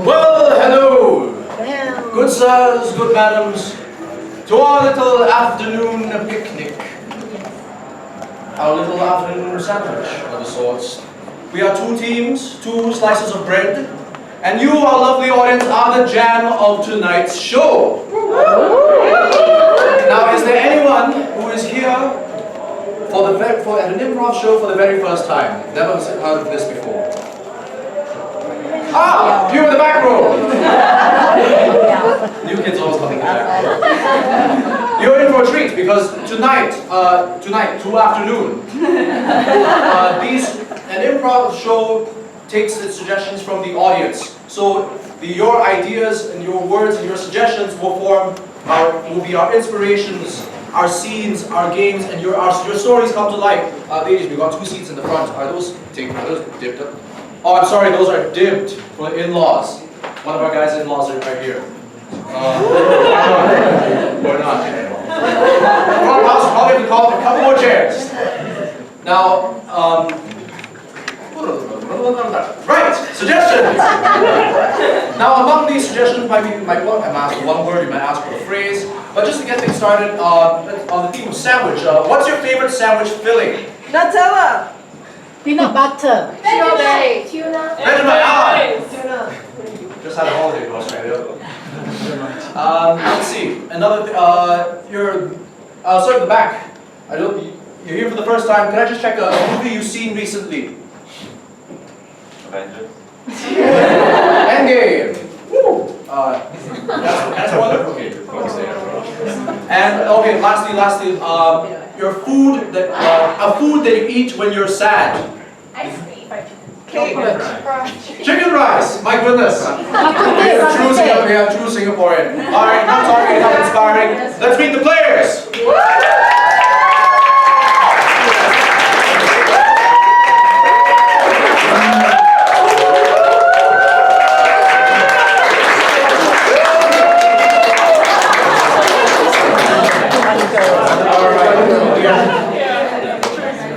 Well, hello, good sirs, good madams, to our little afternoon picnic, our little afternoon sandwich of the sorts. We are two teams, two slices of bread, and you, our lovely audience, are the jam of tonight's show. Now, is there anyone who is here for an improv show for the very first time? Never heard of this before. Ah, you in the back row. New kids always coming in the back row. You're in for a treat because tonight, to afternoon, an improv show takes its suggestions from the audience. So your ideas and your words and your suggestions will be our inspirations, our scenes, our games, and your stories come to life. Ladies, we've got two seats in the front. Are those dipped up? Oh, I'm sorry, those are dipped for in-laws. One of our guys' in-laws are right here. Or not. Front house probably have to call up a couple more chairs. Now, right, suggestions. Now, among these suggestions I'm asked one word, you might ask for a phrase, but just to get things started, on the theme of sandwich, what's your favorite sandwich filling? Nutella. Peanut butter. Strawberry. Tuna. Vegemite. Tuna. Just had a holiday in Australia. Let's see. Another. Sorry, the back. You're here for the first time. Can I just check a movie you've seen recently? Avengers. Endgame. Woo. That's one. Okay. And okay. Lastly, your food that a food that you eat when you're sad. Ice cream. Chicken rice. My goodness. True Singaporean. All right, not talking, not inspiring. Let's meet the players.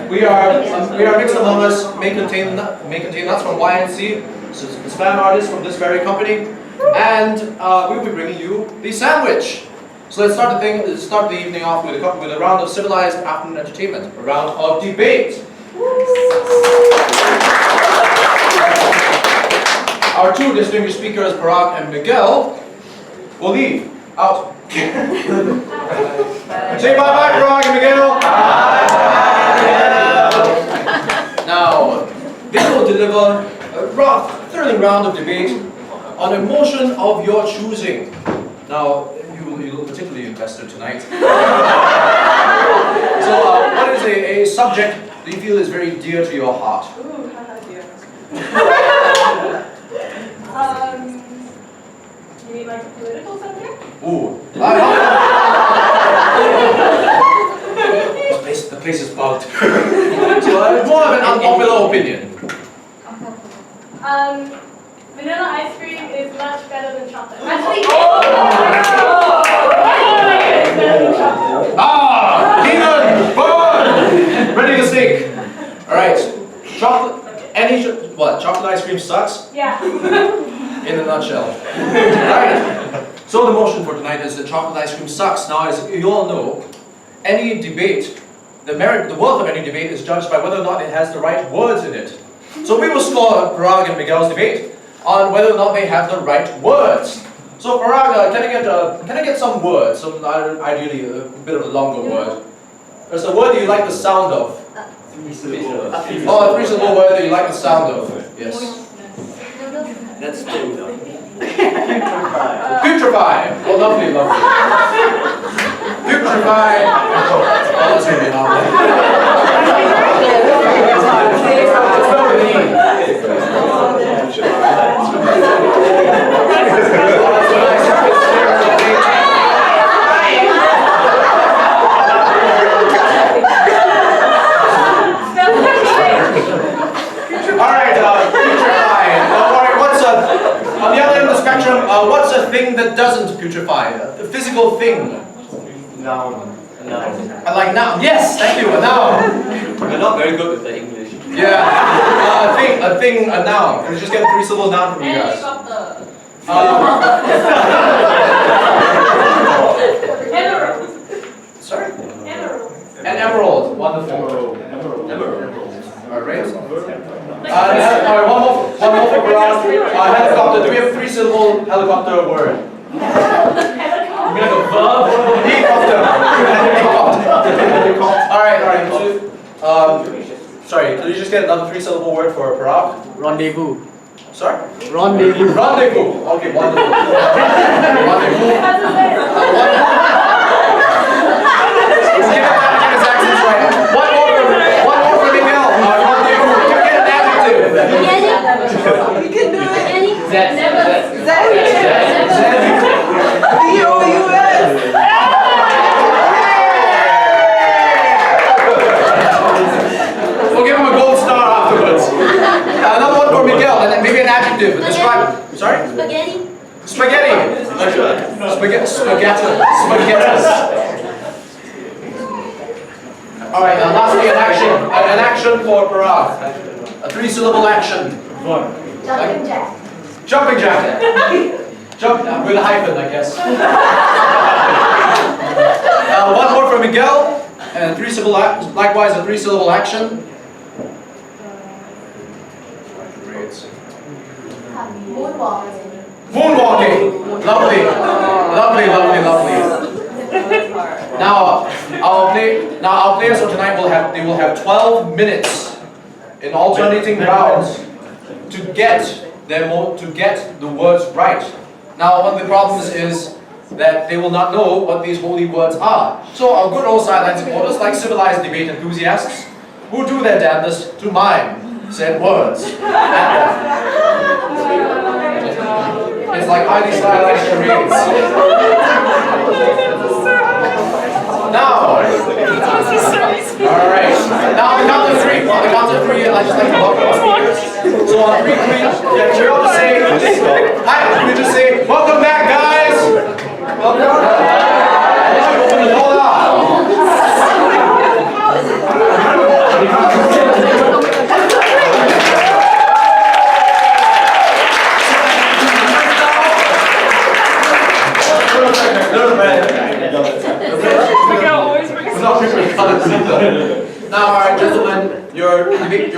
We are mixed among us, may contain nuts from YNC, spam artists from this very company, and we'll be bringing you the sandwich. So let's start the evening off with a round of civilized afternoon entertainment, a round of debate. Our two distinguished speakers, Parag and Miguel, will leave out. Say bye-bye, Parag and Miguel. Now, they will deliver a thrilling round of debate on a motion of your choosing. Now, you look particularly invested tonight. So, what is a subject that you feel is very dear to your heart? Ooh, dear. You mean like a political subject? Ooh. The place is bugged. So, more of an unpopular opinion. Vanilla ice cream is much better than chocolate. Peanut! Fun! Ready to steak. Alright. Chocolate ice cream sucks? Yeah. In a nutshell. Alright. So the motion for tonight is that chocolate ice cream sucks. Now, as you all know, any debate, the worth of any debate is judged by whether or not it has the right words in it. So we will score Parag and Miguel's debate on whether or not they have the right words. So Parag, can I get some words? Ideally a bit of a longer word. There's a word that you like the sound of. Oh, a three-syllable word that you like the sound of. Yes. That's two. Putrefy. Oh, lovely. Putrefy. Oh, that's going to be hard. What's a thing that doesn't putrefy? A physical thing. No. A I like now. Yes, thank you. A noun. You're not very good with the English. Yeah. A thing, a noun. Can we just get a 3-syllable noun from you guys? Helicopter. Uh, Emerald. sorry? Emerald. An emerald. Wonderful. Emerald. Alright. Alright, one more for Parag. Helicopter. Do we have a 3-syllable helicopter word? Helicopter. Alright. Sorry, could you just get another 3-syllable word for Parag? Rendezvous. Sorry? Rendezvous. Rendezvous. Okay, wonderful. Rendezvous. Give his accents right. One more for Miguel. Rendezvous. Can we get an adjective? You can do it. Never. D-O-U-S. We'll give him a gold star afterwards. Another one for Miguel, and then maybe an adjective. Describe. Sorry? Spaghetti. Spaghetti. Spaghetti. Alright, lastly, an action. An action for Parag. A 3-syllable action. Jumping jack. Jumping jack. Jump with a hyphen, I guess. One more for Miguel, and likewise a 3-syllable action. Moonwalking. Moonwalking. Lovely. Now our players of tonight will have 12 minutes in alternating rounds to get the words right. Now, one of the problems is that they will not know what these holy words are. So our good old sideline supporters, like civilized debate enthusiasts, who do their damnedest to mime said words. It's like highly stylized charades. Now, alright. Now on the count of three, I just like to welcome our speakers. So on 3, we all just say, hi, we just say, welcome back, guys. Welcome. Open the door now. Now, alright, gentlemen, your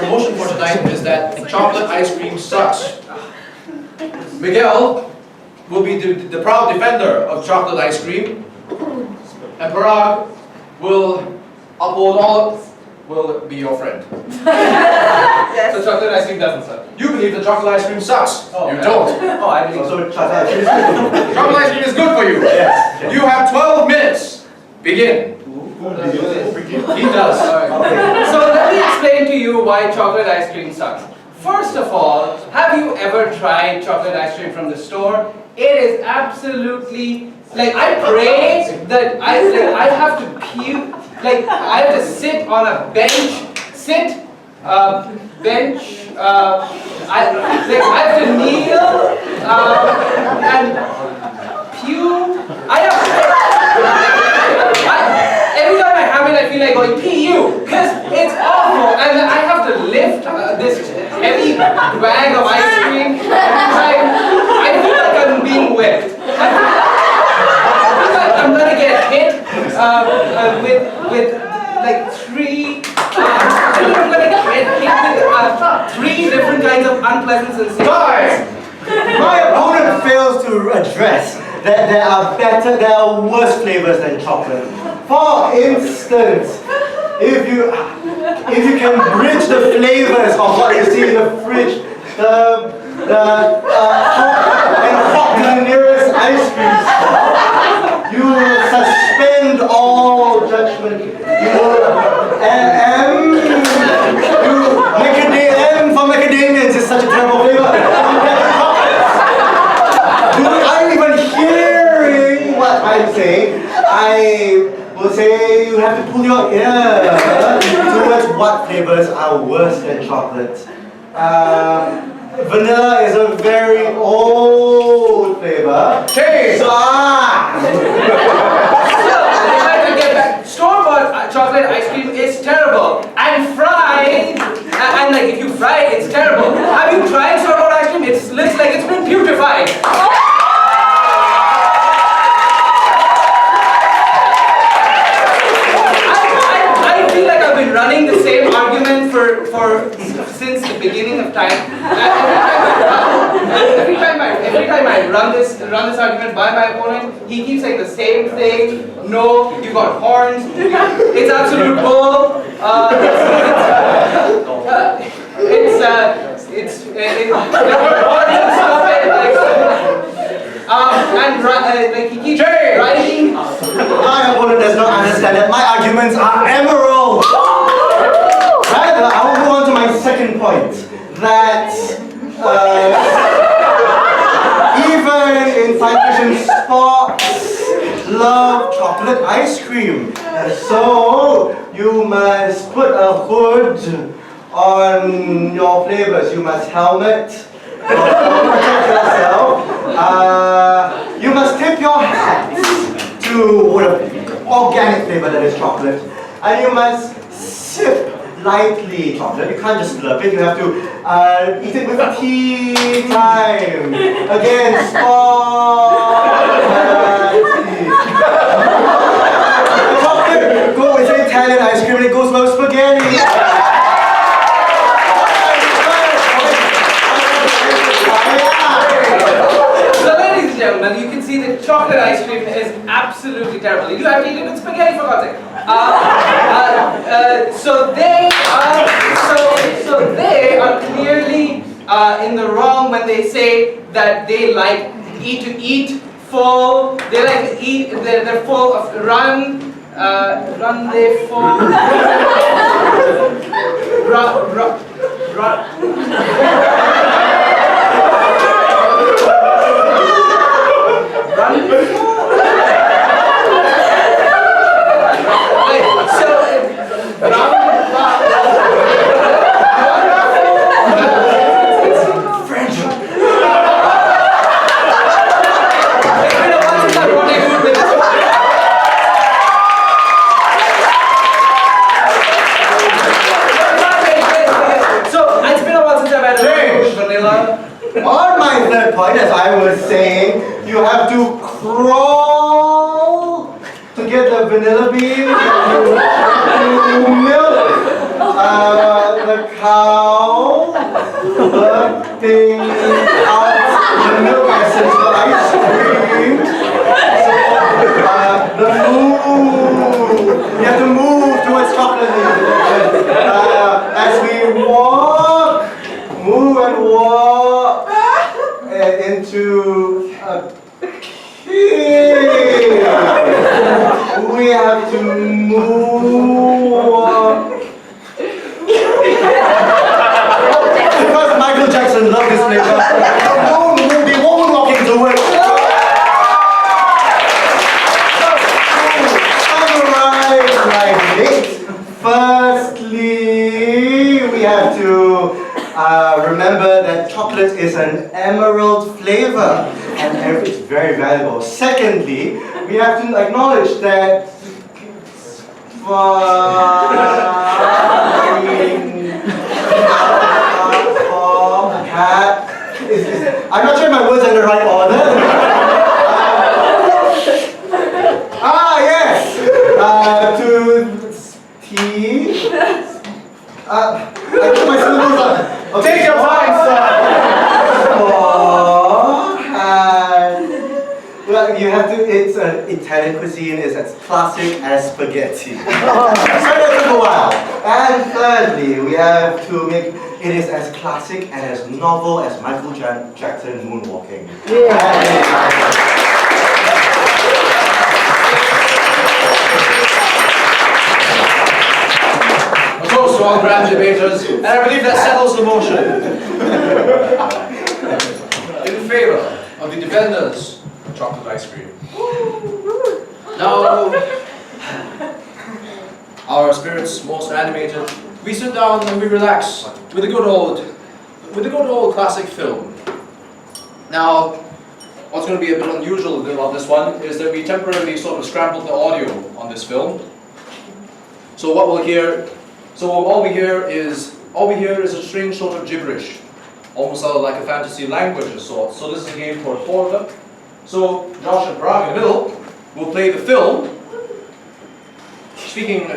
motion for tonight is that chocolate ice cream sucks. Miguel will be the proud defender of chocolate ice cream, and Parag will be your friend. Yes. So chocolate ice cream doesn't suck. You believe that chocolate ice cream sucks. Oh, you yeah. don't. Oh, I believe so. Chocolate ice cream is good. Chocolate ice cream is good for you. Yes. You have 12 minutes. Begin. He does. So let me explain to you why chocolate ice cream sucks. First of all, have you ever tried chocolate ice cream from the store? It is absolutely, like, I pray that I have to puke, like I have to sit on a bench, I have to kneel and puke. Every time I have it, I feel like going PU, because it's awful, and I have to lift this heavy bag of ice cream. I feel like I'm being whipped. I feel like I'm gonna get hit with like three. I think I'm gonna get hit with 3 different kinds of unpleasant sensations. My opponent fails to address that there are worse flavors than chocolate. For instance, if you can bridge the flavors of what you see in the fridge, hot to the nearest ice cream shop, you will suspend all judgment. M for macadamians is such a terrible flavor. Are you even hearing what I'm saying? I will say you have to pull your ear towards what flavors are worse than chocolate. Vanilla is a very old flavor. Hey! So, I have to get back. Store store-bought chocolate ice cream is terrible. And fried, and like if you fry it, it's terrible. Have you tried store-bought ice cream? It looks like it's been putrefied. I feel like I've been running the same argument since the beginning of time. Every time I run this argument by my opponent, he keeps saying the same thing. No, you got horns. It's absolute bull. Like he keeps writing. My opponent does not understand that my arguments are emerald. Rather, I will go on to my second point. That even in science fiction spots love chocolate ice cream. And so you must put a hood on your flavors. You must helmet to protect yourself. You must tip your hat to organic flavor that is chocolate. And you must sip lightly chocolate. You can't just slurp it. You have to eat it with tea time. Again, chocolate go with Italian ice cream and it goes well with spaghetti. So ladies and gentlemen, you can see that chocolate ice cream is absolutely terrible. You have to eat it with spaghetti for God's sake. So they are clearly in the wrong when they say that they like to eat full. They like to eat. They're full of run. They full. On my third point, as I was saying, you have to crawl to get the vanilla bean, you milk the cow, burping out the milk essence for ice cream. You have to move towards chocolate as we walk. Move and walk into a cave. We have to move. Because Michael Jackson loved this flavor. We won't walk into it. Summarize my date. Firstly, we have to remember that chocolate is an emerald flavor and it's very valuable. Secondly, we have to acknowledge that I'm not sure my words are in the right order. Yes! To tea. I put my syllables on. Okay. Take your time, sir. Well, you have to, it's an Italian cuisine, it's as classic as spaghetti. So that took a while. And thirdly, we have to make it is as classic and as novel as Michael Jackson moonwalking. Toast to all grand debaters, and I believe that settles the motion. In favour of the defenders of chocolate ice cream. Now, our spirits most animated, we sit down and we relax with a good old classic film. Now, what's going to be a bit unusual about this one is that we temporarily sort of scrambled the audio on this film. So what we'll hear, all we hear is a strange sort of gibberish, almost like a fantasy language of sorts. So this is a game for 4 of them. So Josh and Parag in the middle will play the film, speaking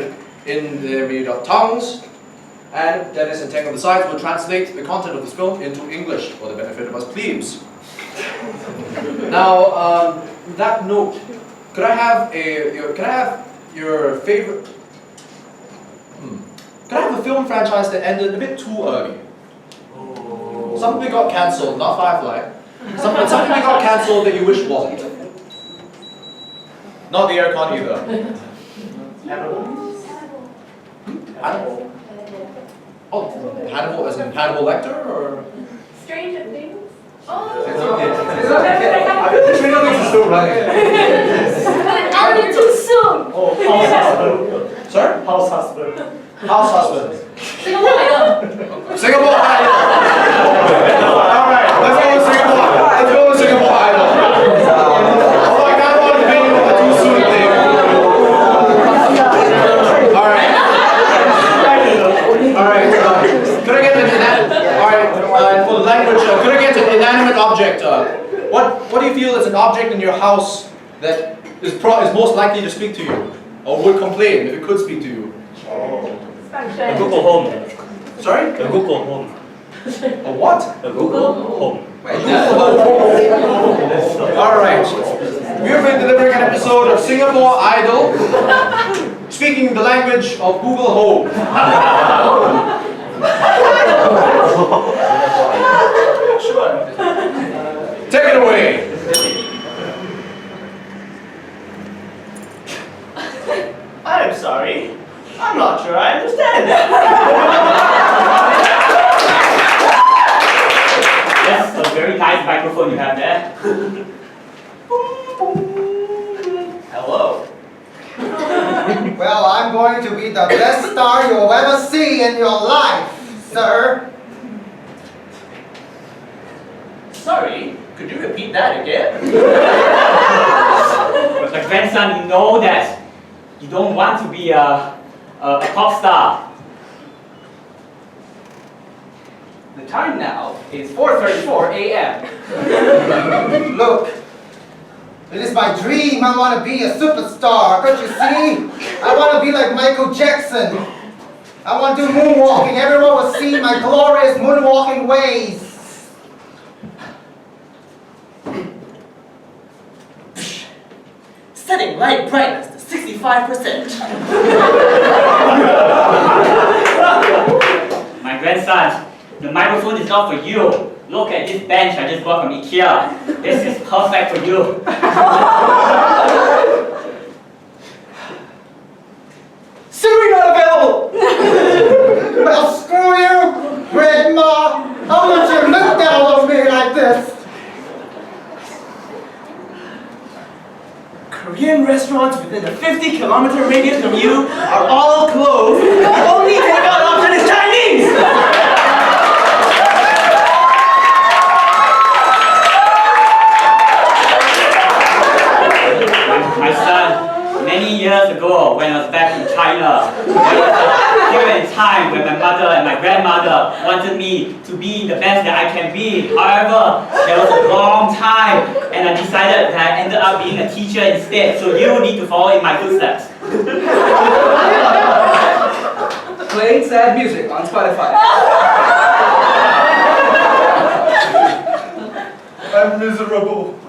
in their made-up tongues, and Dennis and Teng on the sides will translate the content of this film into English for the benefit of us plebes. Now, that note, could I have your favorite? Could I have a film franchise that ended a bit too early? Something got cancelled, not Firefly. Something got cancelled that you wish wasn't. Not the aircon either. Hannibal. Oh, Hannibal as in Hannibal Lecter, or? Stranger Things. I feel the trailer is still running. Ended too soon. Oh, House Husband. Sorry? House Husband. House Husband. Singapore Idol. Singapore Idol. Alright, let's go with Singapore. Let's go with Singapore Idol. Oh, I got one video too soon thing. Alright. Alright, could I get an for the language, could I get an inanimate object? What do you feel is an object in your house that is most likely to speak to you? Or would complain if it could speak to you? A Google Home. Sorry? A Google Home. A what? A Google Home. Alright. We have been delivering an episode of Singapore Idol, speaking the language of Google Home. Take it away. I'm sorry. I'm not sure I understand. That's a very nice microphone you have there. Hello. Well, I'm going to be the best star you'll ever see in your life, sir. Sorry, could you repeat that again? But grandson, you know that you don't want to be a pop star. The time now is 4:34 a.m. Look, it is my dream. I want to be a superstar. Don't you see? I want to be like Michael Jackson. I want to do moonwalking. Everyone will see my glorious moonwalking ways. Setting light brightness to 65%. My grandson, the microphone is not for you. Look at this bench I just bought from IKEA. This is perfect for you. Siri not available! Well, screw you, Grandma. How would you look down on me like this? Korean restaurants within a 50-kilometer radius from you are all closed. The only takeout option is Chinese! My son, many years ago when I was back in China, there was a period in time when my mother and my grandmother wanted me to be the best that I can be. However, there was a long time and I decided that I ended up being a teacher instead, so you need to follow in my footsteps. Playing sad music on Spotify. I'm miserable.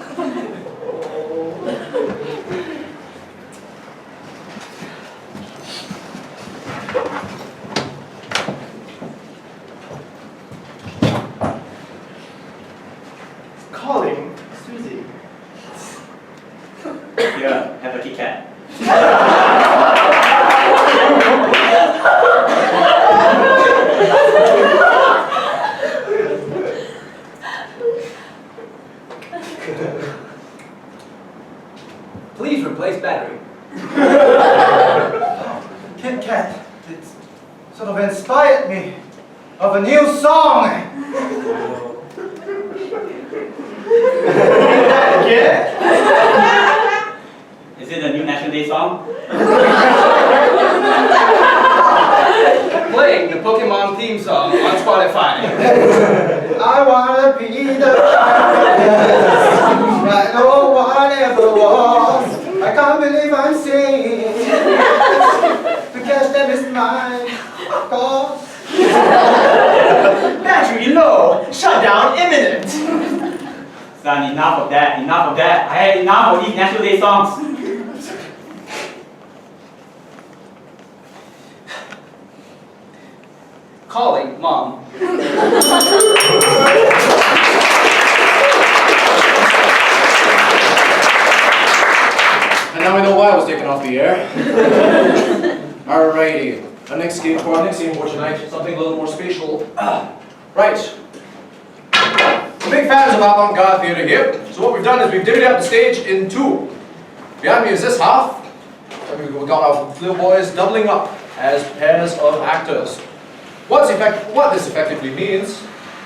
Calling Susie. Here, have a Kit Kat. Please replace battery. Kit Kat, it's sort of inspired me of a new song. Is it a new National Day song? Pokemon theme song on Spotify. I wanna be the that no one ever was. I can't believe I'm singing. To catch them is my cause. Battery low. Shutdown imminent. Son, enough of that, enough of that. I had enough of these National Day songs. Calling mom. And now we know why I was taken off the air. Alrighty. Our next game for tonight, something a little more spatial. Right. We're big fans of avant-garde theatre here. So what we've done is we've divvied up the stage in two. Behind me is this half. And we've got our little boys doubling up as pairs of actors. What this effectively means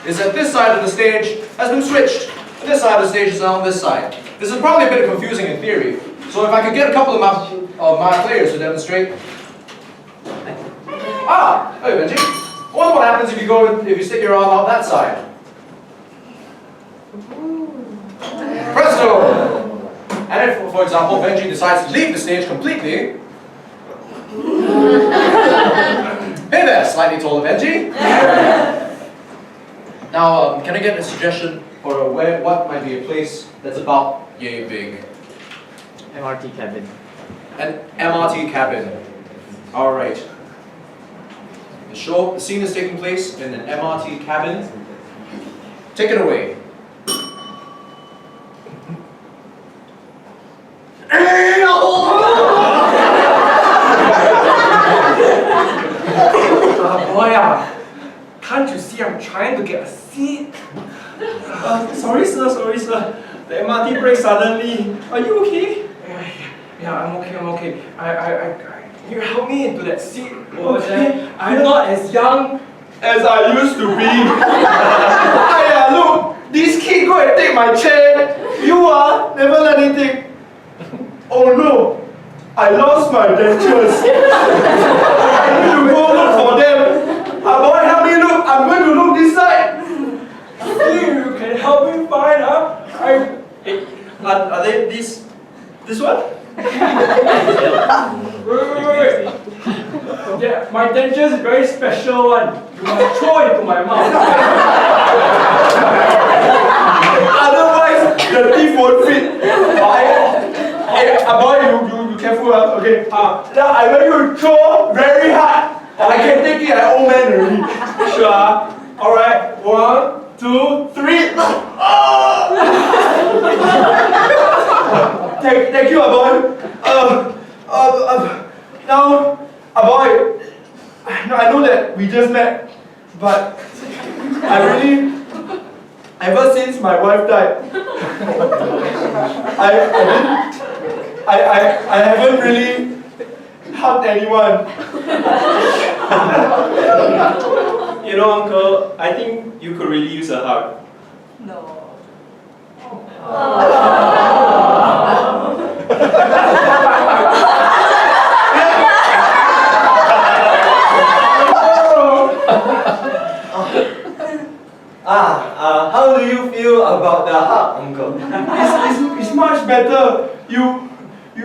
is that this side of the stage has been switched. And this side of the stage is now on this side. This is probably a bit confusing in theory. So if I could get a couple of my players to demonstrate. Hey Benji. I wonder what happens if you stick your arm out that side. Presto! And if, for example, Benji decides to leave the stage completely. Hey there, slightly taller Benji. Now, can I get a suggestion for what might be a place that's about yay big? MRT cabin. An MRT cabin. All right. The scene is taking place in an MRT cabin. Take it away. Boy, can't you see I'm trying to get a seat? Sorry sir. The MRT brakes suddenly. Are you okay? Yeah, I'm okay. Can you help me into that seat over there? I'm not as young as I used to be. Look, this kid go and take my chair. You never let anything. Oh no, I lost my dentures. I need to go look for them. Boy, help me look. I'm going to look this side. You can help me find, are they this one? Wait. Yeah, my dentures is very special one. You must throw it into my mouth. Otherwise, the teeth won't fit. Boy, you careful, okay. Now I want you to throw very hard. I can take it, I'm old man already. Sure. Alright, 1, 2, 3. Thank you, boy. Now, boy, I know that we just met, but ever since my wife died, I haven't really hugged anyone. You know, Uncle, I think you could really use a hug. No. How do you feel about the hug, Uncle? It's much better. You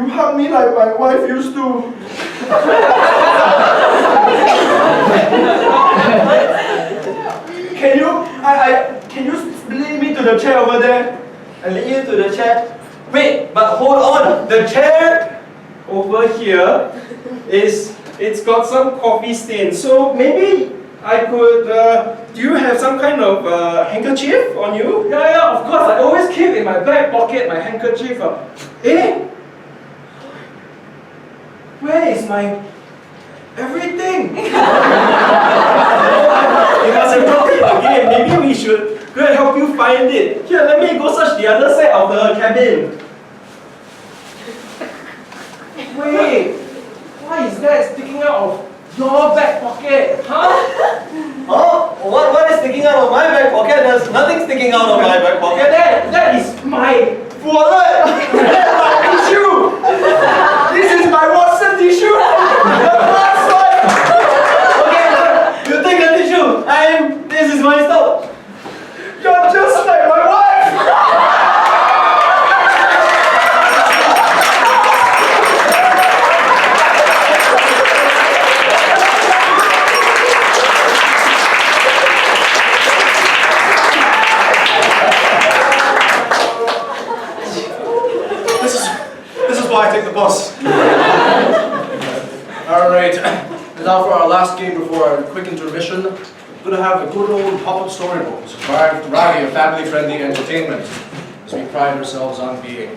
hug me like my wife used to. Can you lead me to the chair over there? I lead you to the chair. Wait, but hold on. The chair over here it's got some coffee stain. So maybe I could. Do you have some kind of handkerchief on you? Yeah, of course. I always keep in my back pocket my handkerchief. Where is my everything? You must have dropped it again. Maybe we should go and help you find it. Here, let me go search the other side of the cabin. Wait, what is that sticking out of your back pocket? Huh? Oh, what is sticking out of my back pocket? There's nothing sticking out of my back pocket. That is my wallet. My tissue. This is my Watson tissue. The last one. Okay, you take for our last game before our quick intermission, we're going to have a good old pop-up storybook to rally a family-friendly entertainment, as we pride ourselves on being.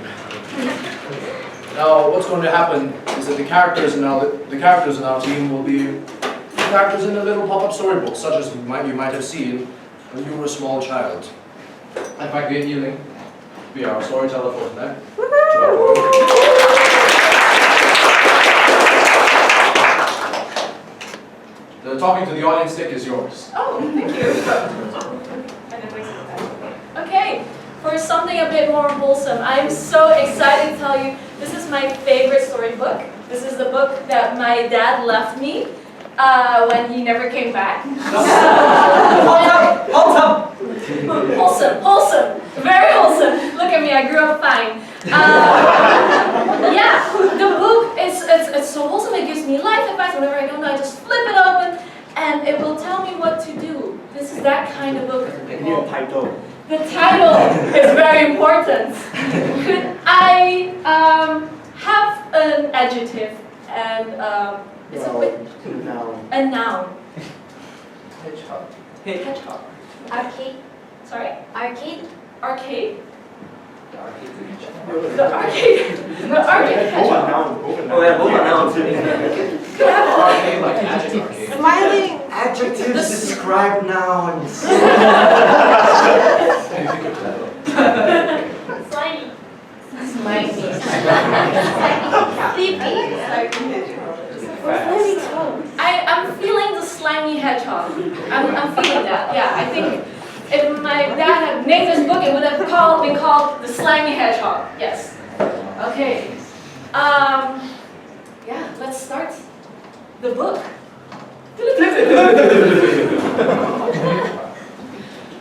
Now, what's going to happen is that the characters in our team will be characters in a little pop-up storybook, such as you might have seen when you were a small child. In fact, Ian Yealing will be our storyteller for tonight. The talking to the audience stick is yours. Oh, thank you. Okay, for something a bit more wholesome, I'm so excited to tell you this is my favorite storybook. This is the book that my dad left me when he never came back. Wholesome, very wholesome. Look at me, I grew up fine. Yeah, the book it's so wholesome. It gives me life advice. Whenever I don't know, I just flip it open, and it will tell me what to do. This is that kind of book. New title. The title is very important. Could I have an adjective and it's a noun. Hedgehog. Hedgehog. Arcade. Sorry. Arcade. Arcade. The arcade. The arcade hedgehog. Oh yeah, both are nouns. Could I have Arcade, like Magic Arcade. Smiling. Adjectives describe nouns. Slimy. I'm feeling the slimy hedgehog. I'm feeling that. Yeah, I think if my dad had named this book, it would have been called The Slimy Hedgehog. Yes. Okay. Yeah, let's start the book.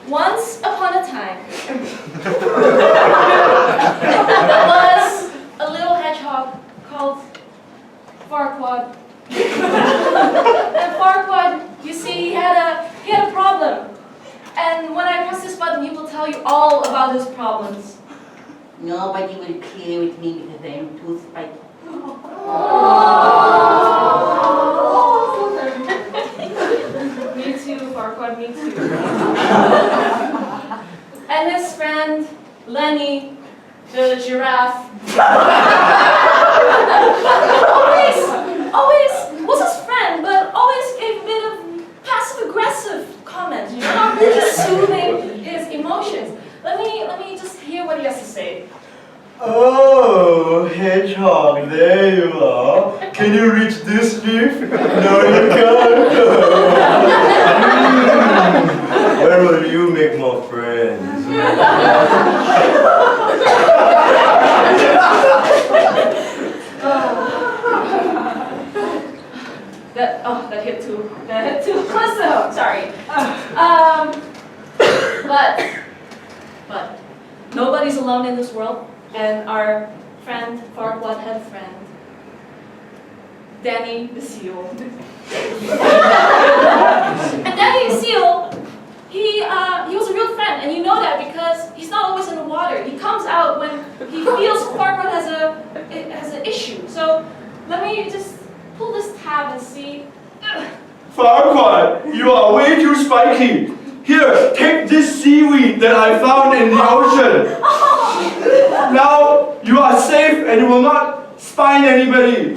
Once upon a time, there was a little hedgehog called Farquaad. And Farquaad, you see, he had a problem. And when I press this button, he will tell you all about his problems. Nobody will play with me because I'm too spiky. Me too, Farquaad, me too. And his friend, Lenny, the giraffe, always was his friend, but always gave a bit of passive-aggressive comments, you know, not really soothing his emotions. Let me just hear what he has to say. Oh, hedgehog, there you are. Can you reach this leaf? No, you can't. Where will you make more friends? That hit too close to home. Sorry. But nobody's alone in this world, and our friend Farquaad had a friend, Danny the seal. And Danny the seal, he was a real friend, and you know that because he's not always in the water. He comes out when he feels Farquaad has an issue. So let me just pull this tab and see. Farquaad, you are way too spiky. Here, take this seaweed that I found in the ocean. Now you are safe and you will not spine anybody.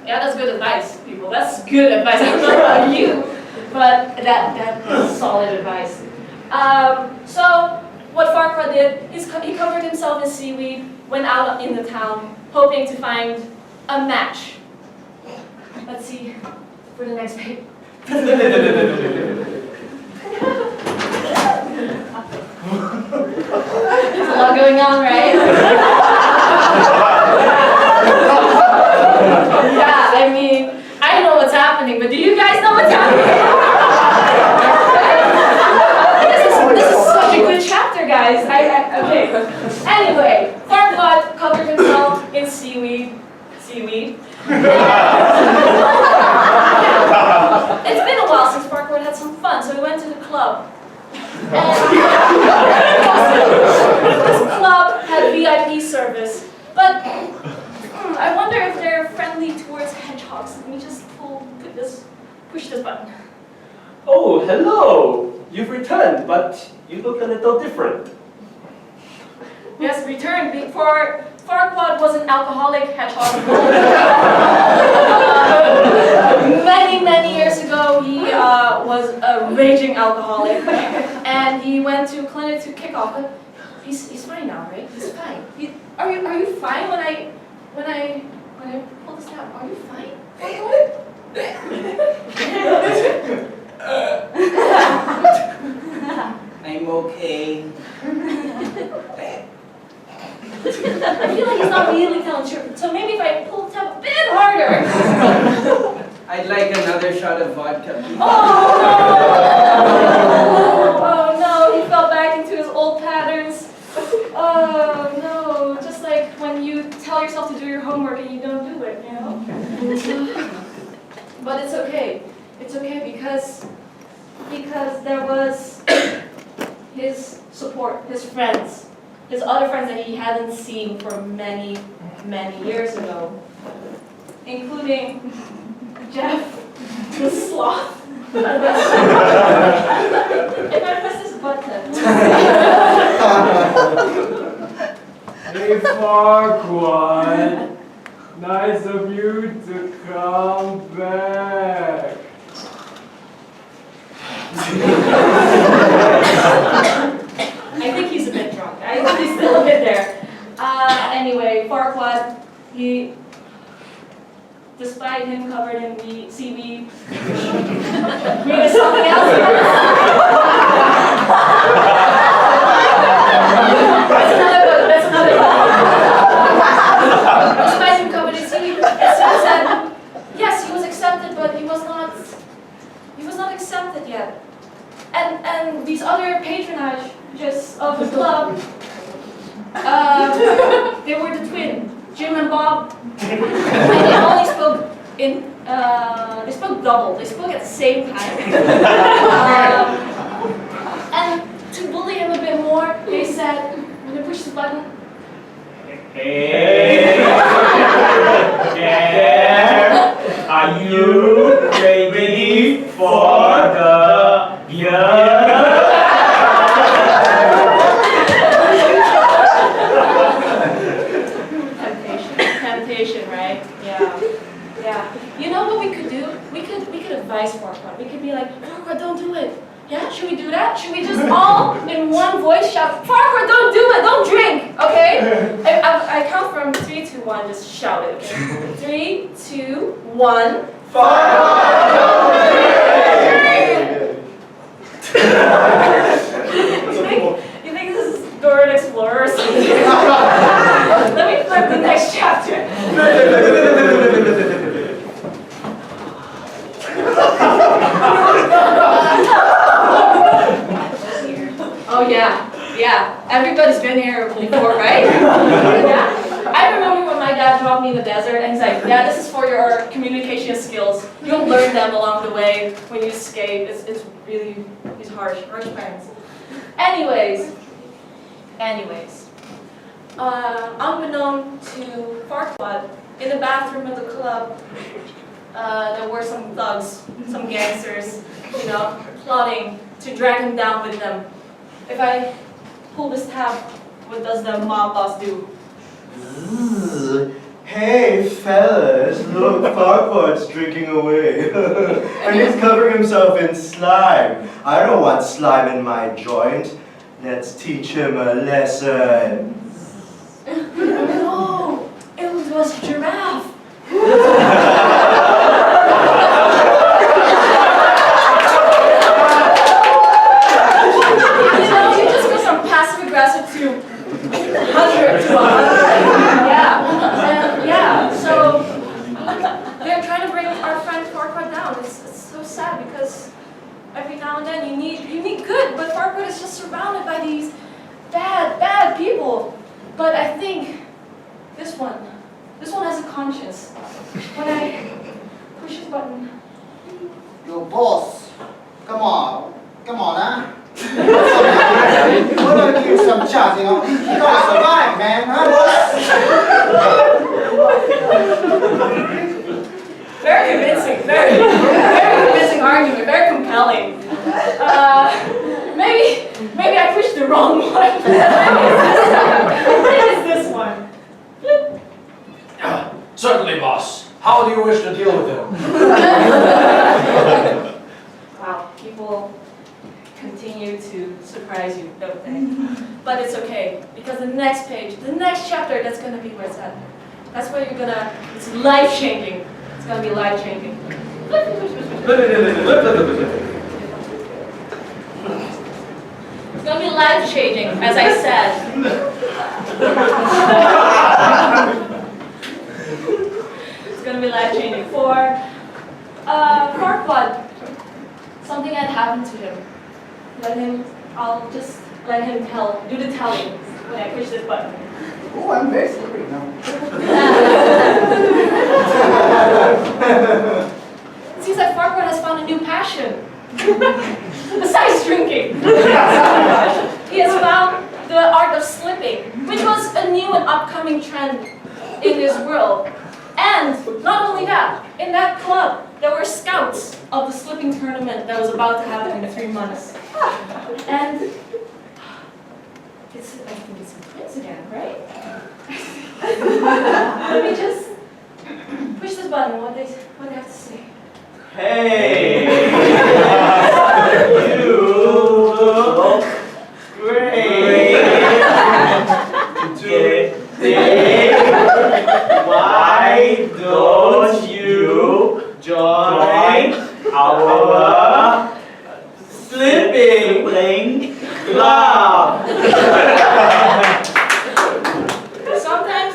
Yeah, that's good advice, people. That's good advice. I don't know about you, but that's solid advice. So what Farquaad did is he covered himself in seaweed, went out in the town, hoping to find a match. Let's see for the next page. There's a lot going on, right? Yeah, I mean, I don't know what's happening, but do you guys know what's happening? This is such a good chapter, guys. Okay. Anyway, Farquaad covered himself in seaweed. It's been a while since Farquaad had some fun, so he went to the club. And this club had VIP service, but I wonder friendly towards hedgehogs. Let me just push this button. Oh, hello! You've returned, but you look a little different. Yes, returned before Farquaad was an alcoholic hedgehog. Many years ago, he was a raging alcoholic, and he went to a clinic to kick off. But he's fine now, right? He's fine. Are you fine when I pull this out? Are you fine? I'm okay. I feel like he's not really telling the truth. So maybe if I pull the tab a bit harder. I'd like another shot of vodka. Oh no, he fell back into his old patterns. Oh no, just like when you tell yourself to do your homework and you don't do it, you know? But it's okay. It's okay because there was his support, his friends, his other friends that he hadn't seen for many years ago, including Jeff, the sloth. If I press this button. Hey, Farquaad. Nice of you to come back. I think he's a bit drunk. I think he's still a bit there. Anyway, Farquaad, despite him covered in seaweed, maybe something else. That's another one. Despite him covered in seaweed, it seems that yes, he was accepted, but he was not accepted yet. And these other patronages of the club, they were the twin, Jim and Bob, and they only spoke they spoke double, they spoke at the same time. And to bully him a bit more, they said, when they pushed the button, Hey, there. Are you ready for the beer? Temptation, right? Yeah. You know what we could do? We could advise Farquaad. We could be like, Farquaad, don't do it. Yeah, should we do that? Should we just all in one voice shout, Farquaad, don't do it, don't drink, okay? I count from 3, 2, 1, just shout it, okay? 3, 2, 1. Farquaad, don't You think this is Dora the Explorer or something? Let me flip the next chapter. Oh yeah. Everybody's been here before, right? Yeah. I remember when my dad dropped me in the desert and he's like, yeah, this is for your communication skills. You'll learn them along the way when you escape. It's really, he's harsh parents. Anyways. Unbeknown to Farquaad, in the bathroom of the club, there were some thugs, some gangsters, plotting to drag him down with them. If I pull this tab, what does the mob boss do? Hey fellas, look, Farquaad's drinking away. And he's covering himself in slime. I don't want slime in my joint. Let's teach him a lesson. No, it was a giraffe. You just go from passive aggressive to 100 to 100. Yeah. So they're trying to bring our friend Farquaad down. It's so sad because every now and then you need good, but Farquaad is just surrounded by these bad people. But I think this one has a conscience. When I push his button. Yo, boss, come on, huh? We're gonna give you some chance, you know. You gotta survive, man, huh? boss. How do you wish to deal with him? Wow, people continue to surprise you, don't they? But it's okay, because the next page, the next chapter, that's gonna be where it's at. That's where you're gonna, it's life-changing. It's gonna be life-changing. It's gonna be life-changing, as I said. It's gonna be life-changing. For Farquaad, something had happened to him. I'll just let him do the telling when I push this button. Oh, I'm very slippery now. It seems that Farquaad has found a new passion. Besides drinking. He has found the art of slipping, which was a new and upcoming trend in this world. And not only that, in that club, there were scouts of the slipping tournament that was about to happen in 3 months. And I think it's twins again, right? Let me just push this button, what they have to say. Hey! You look great! Today, why don't you join our slipping club? Sometimes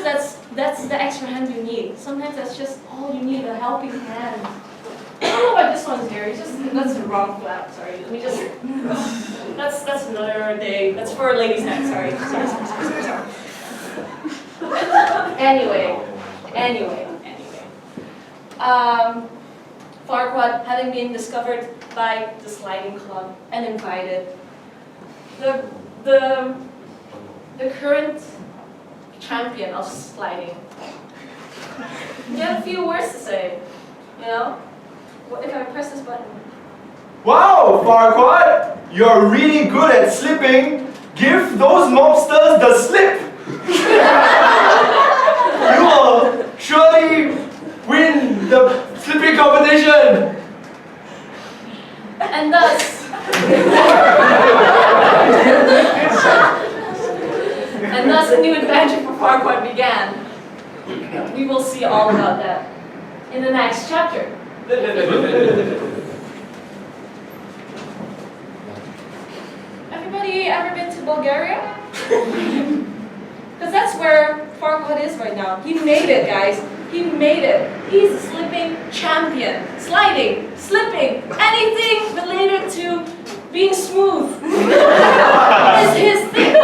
that's the extra hand you need. Sometimes that's just all you need, a helping hand. I don't know why this one's here. That's the wrong flap. Sorry. Let me just. That's another day. That's for ladies' night. Sorry. Anyway. Farquaad, having been discovered by the sliding club and invited, the current champion of sliding. You have a few words to say, you know? What if I press this button? Wow, Farquaad! You're really good at slipping. Give those mobsters the slip! You will surely win the slipping competition! And thus, a new adventure for Farquaad began. We will see all about that in the next chapter. Everybody ever been to Bulgaria? Because that's where Farquaad is right now. He made it, guys. He made it. He's a slipping champion. Sliding, slipping, anything related to being smooth is his thing.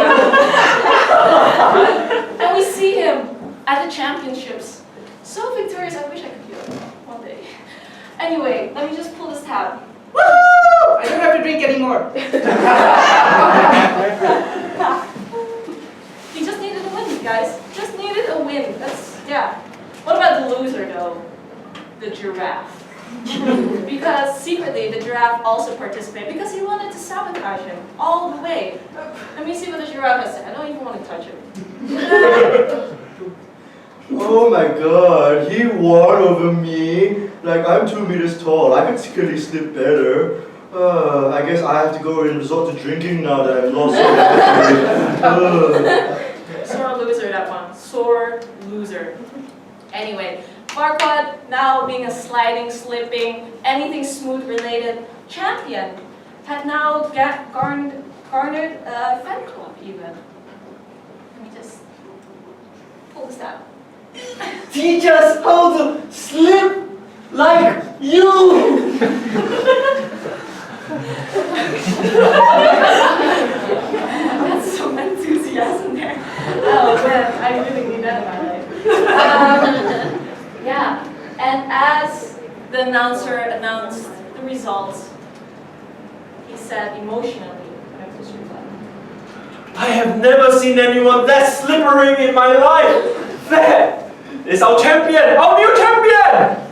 And we see him at the championships. So victorious, I wish I could feel it one day. Anyway, let me just pull this tab. Woo! I don't have to drink anymore. He just needed a win, guys. Just needed a win. That's, yeah. What about the loser, though? The giraffe. Because secretly, the giraffe also participated because he wanted to sabotage him all the way. Let me see what the giraffe has said. I don't even want to touch him. Oh my god, he won over me. Like, I'm 2 meters tall. I can secretly slip better. I guess I have to go and resort to drinking now that I've lost so much. Sore loser, that one. Sore loser. Anyway, Farquaad, now being a sliding, slipping, anything smooth related champion, had now garnered a fan club even. Let me just pull this out. Teach us how to slip like you! That's some enthusiasm there. Oh man, I really need that in my life. Yeah, and as the announcer announced the results, he said emotionally, when I pushed your button, I have never seen anyone that slippery in my life! That is our champion! Our new champion!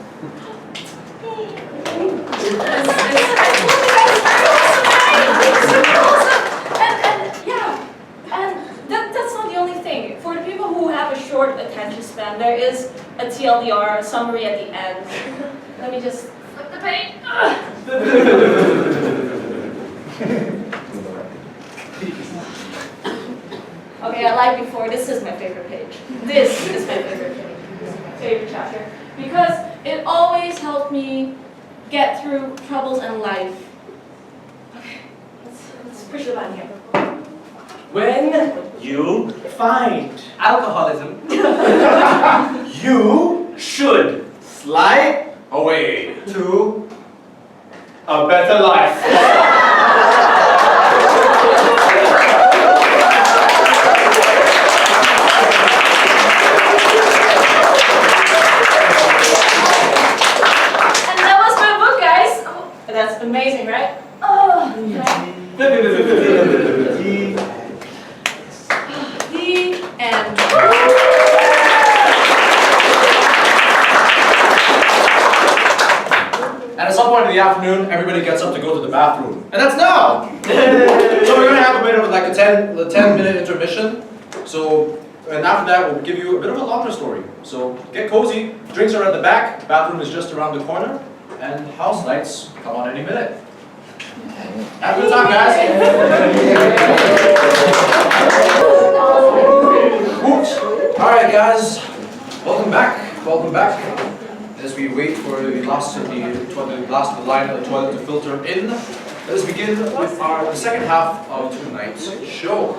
That's not the only thing. For the people who have a short attention span, there is a TLDR, some summary at the end. Let me just flip the page. Okay, I lied before. This is my favorite page. This is my favorite page. This is my favorite chapter. Because it always helped me get through troubles in life. Okay, let's push the button here. When You find alcoholism, You should slide Away. to a better life. And that was my book, guys. Oh, that's amazing, right? Oh, the end. And at some point in the afternoon, everybody gets up to go to the bathroom. And that's now! So we're going to have a bit of like a 10-minute intermission. So, and after that, we'll give you a bit of a longer story. So get cozy, drinks are at the back, bathroom is just around the corner, and house lights come on any minute. Have a good time, guys! Oops. Alright guys, welcome back. As we wait for the last of the line of the toilet to filter in, let's begin with the second half of tonight's show.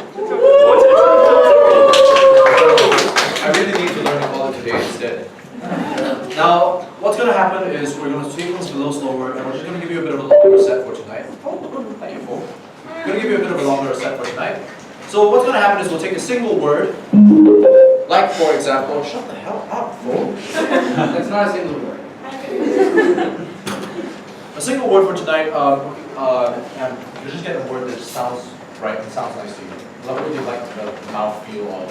I really need to learn to call it today instead. Now, what's going to happen is we're going to take things a little slower, and we're just going to give you a bit of a longer set for tonight. Thank you, Fo. We're going to give you a bit of a longer set for tonight. So what's going to happen is we'll take a single word, like for example, shut the hell up, Fo. That's not a single word. A single word for tonight, and you're just getting a word that sounds right and sounds nice to you. Love it when you like the mouthfeel of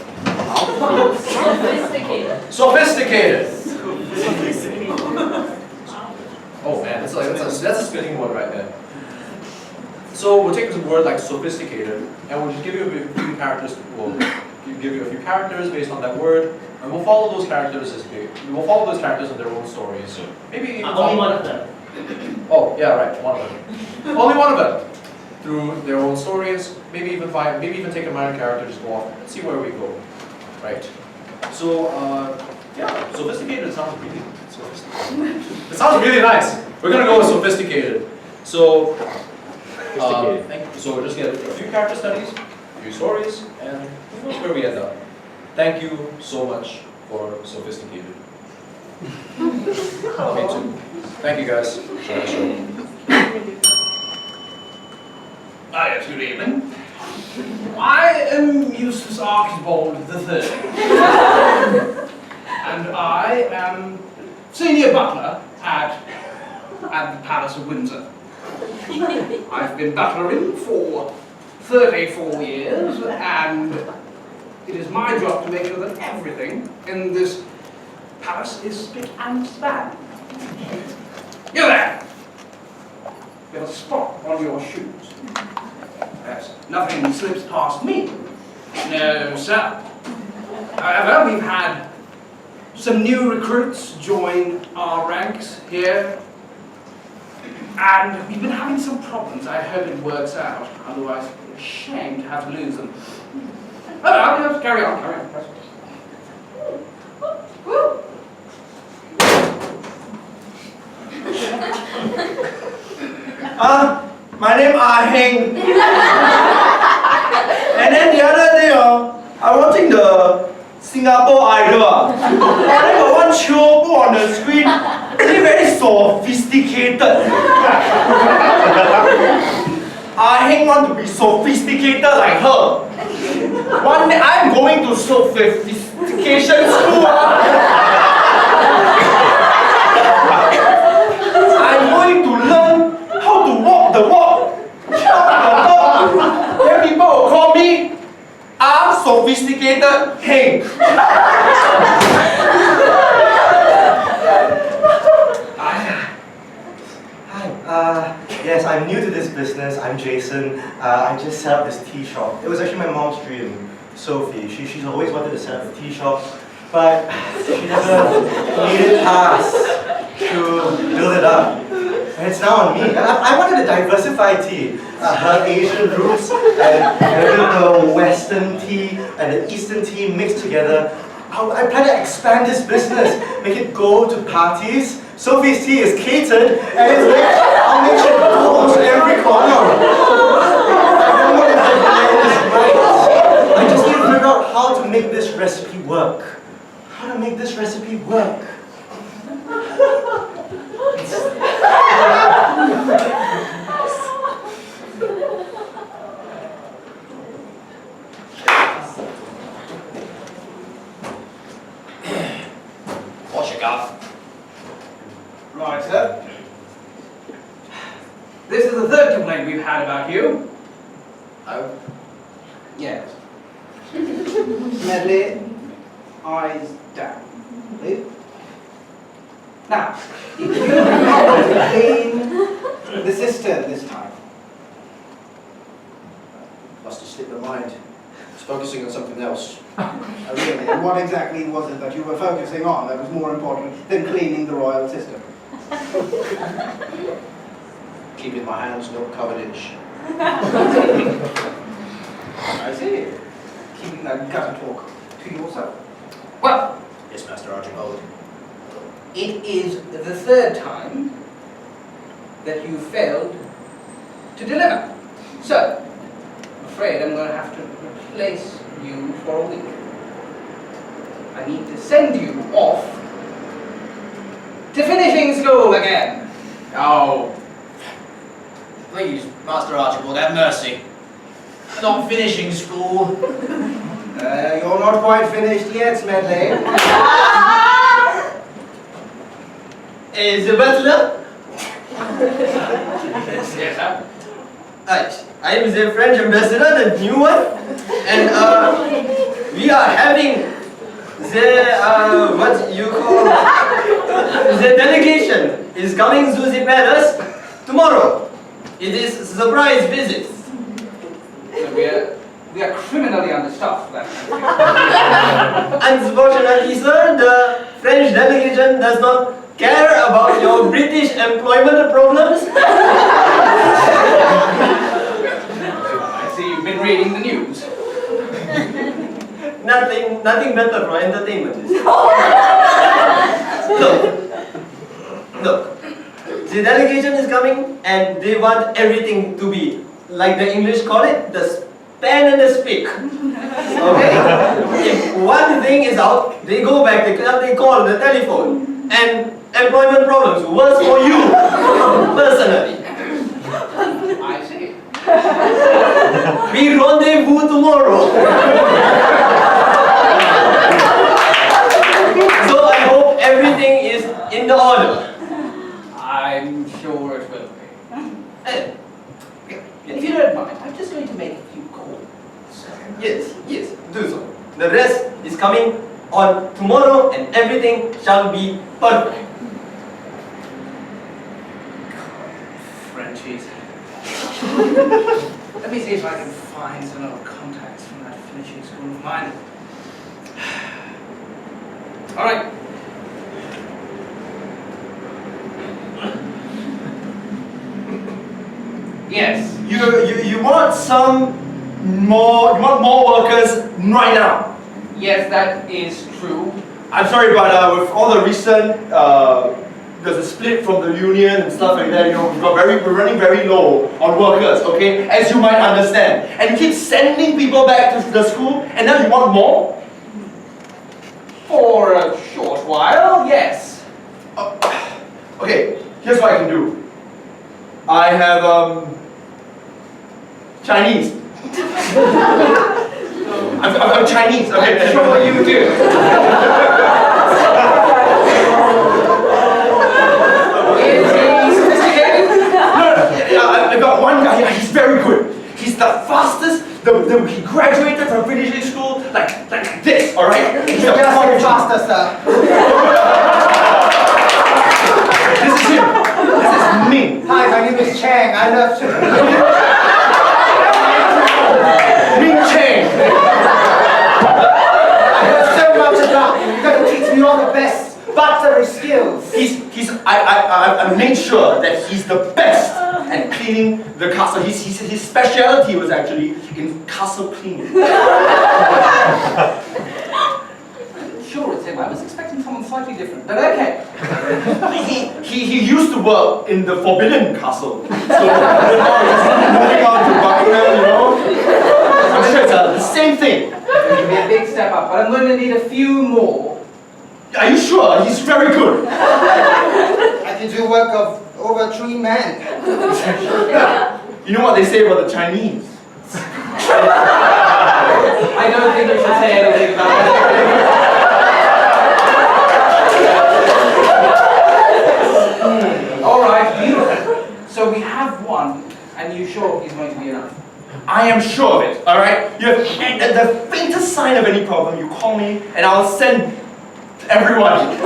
Sophisticated. Oh man, that's a spinning word right there. So we'll take this word like sophisticated, and we'll just give you a few characters. We'll give you a few characters based on that word, and we'll follow those characters in their own stories. Maybe even only one of them. Oh yeah, right, one of them. Only one of them. Through their own stories, maybe even take a minor character, just go off and see where we go. Right. So yeah, sophisticated sounds really sophisticated. It sounds really nice. We're gonna go with sophisticated. So so we'll just get a few character studies, a few stories, and who knows where we end up. Thank you so much for sophisticated. Me too. Thank you guys. Yes, good evening. I am Eustace Archibald III. And I am senior butler at the Palace of Windsor. I've been butlering for 34 years, and it is my job to make sure that everything in this palace is spick and span. You there! You have a spot on your shoes. Yes, nothing slips past me. No, sir. However, we've had some new recruits join our ranks here, and we've been having some problems. I hope it works out, otherwise it's a shame to have to lose them. Oh, no, just carry on. My name Ah Heng. And then the other day, I watching the Singapore Idol. And then got one show put on the screen, really very sophisticated. Ah Heng want to be sophisticated like her. One day I'm going to sophistication school. I'm going to learn how to walk the walk, talk the talk. Then people will call me sophisticated Heng. Hi, yes, I'm new to this business. I'm Jason. I just set up this tea shop. It was actually my mom's dream, Sophie. She's always wanted to set up a tea shop. but she never made it past to build it up. And it's now on me. I wanted a diversified tea. Her Asian roots and the Western tea and the Eastern tea mixed together. I plan to expand this business, make it go to parties. Sophie's tea is catered, and I'll make sure it goes to every corner. I just need to figure out how to make this recipe work. How to make this recipe work. What you got? Right, sir. This is the third complaint we've had about you. Oh, Yes. Medley, eyes down, please. Now, you have to clean the cistern this time. must have slipped my mind. I was focusing on something else. Really? And what exactly was it that you were focusing on that was more important than cleaning the royal system? Keeping my hands not covered in shit. I see. Keeping that gutter talk to yourself. Well, Yes, Master Archibald. it is the third time that you failed to deliver. So, I'm afraid I'm going to have to replace you for a week. I need to send you off to finishing school again. Oh, please, Master Archibald, have mercy. I'm not finishing school. You're not quite finished yet, Medley. Is the butler? Yes, sir. I am the French ambassador, the new one, and we are having the what you call the delegation is coming to the palace tomorrow. It is a surprise visit. So we are criminally understaffed. Unfortunately, sir, the French delegation does not care about your British employment problems. I see you've been reading the news. Nothing better for entertainment. Look. The delegation is coming and they want everything to be, like the English call it, the span and the spick. Okay? If one thing is out, they go back, they call the telephone. And employment problems, worse for you, personally. I see. We rendezvous tomorrow. So I hope everything is in the order. I'm sure it will be. If you don't mind, I'm just going to make a few calls. Yes, do so. The rest is coming on tomorrow and everything shall be perfect. Frenchies. Let me see if I can find some other contacts from that finishing school of mine. All right. Yes. You want more workers right now? Yes, that is true. I'm sorry, but with all the recent there's a split from the union and stuff like that, we're running very low on workers, okay? As you might understand. And you keep sending people back to the school and now you want more? For a short while, yes. Okay, here's what I can do. I have Chinese. I'm Chinese, okay? I'm sure you do. Is he sophisticated? No, I've got one guy, he's very good. He's the fastest, he graduated from finishing school like this, alright? He's the faster, sir. This is him. This is me. Hi, my name is Chang. I love to. Me Chang. I heard so much about you. You got I made sure that he's the best at cleaning the castle. His specialty was actually in castle cleaning. Sure, it's him. I was expecting someone slightly different, but okay. He used to work in the Forbidden Castle. So now he's moving on to Buckingham, you know. I'm sure it's the same thing. It'll be a big step up, but I'm going to need a few more. Are you sure? He's very good. I can do work of over 3 men. You know what they say about the Chinese? I don't think you should say anything about that. All right, so we have one, and you sure he's going to be enough? I am sure of it, alright? You have the faintest sign of any problem, you call me, and I'll send everyone.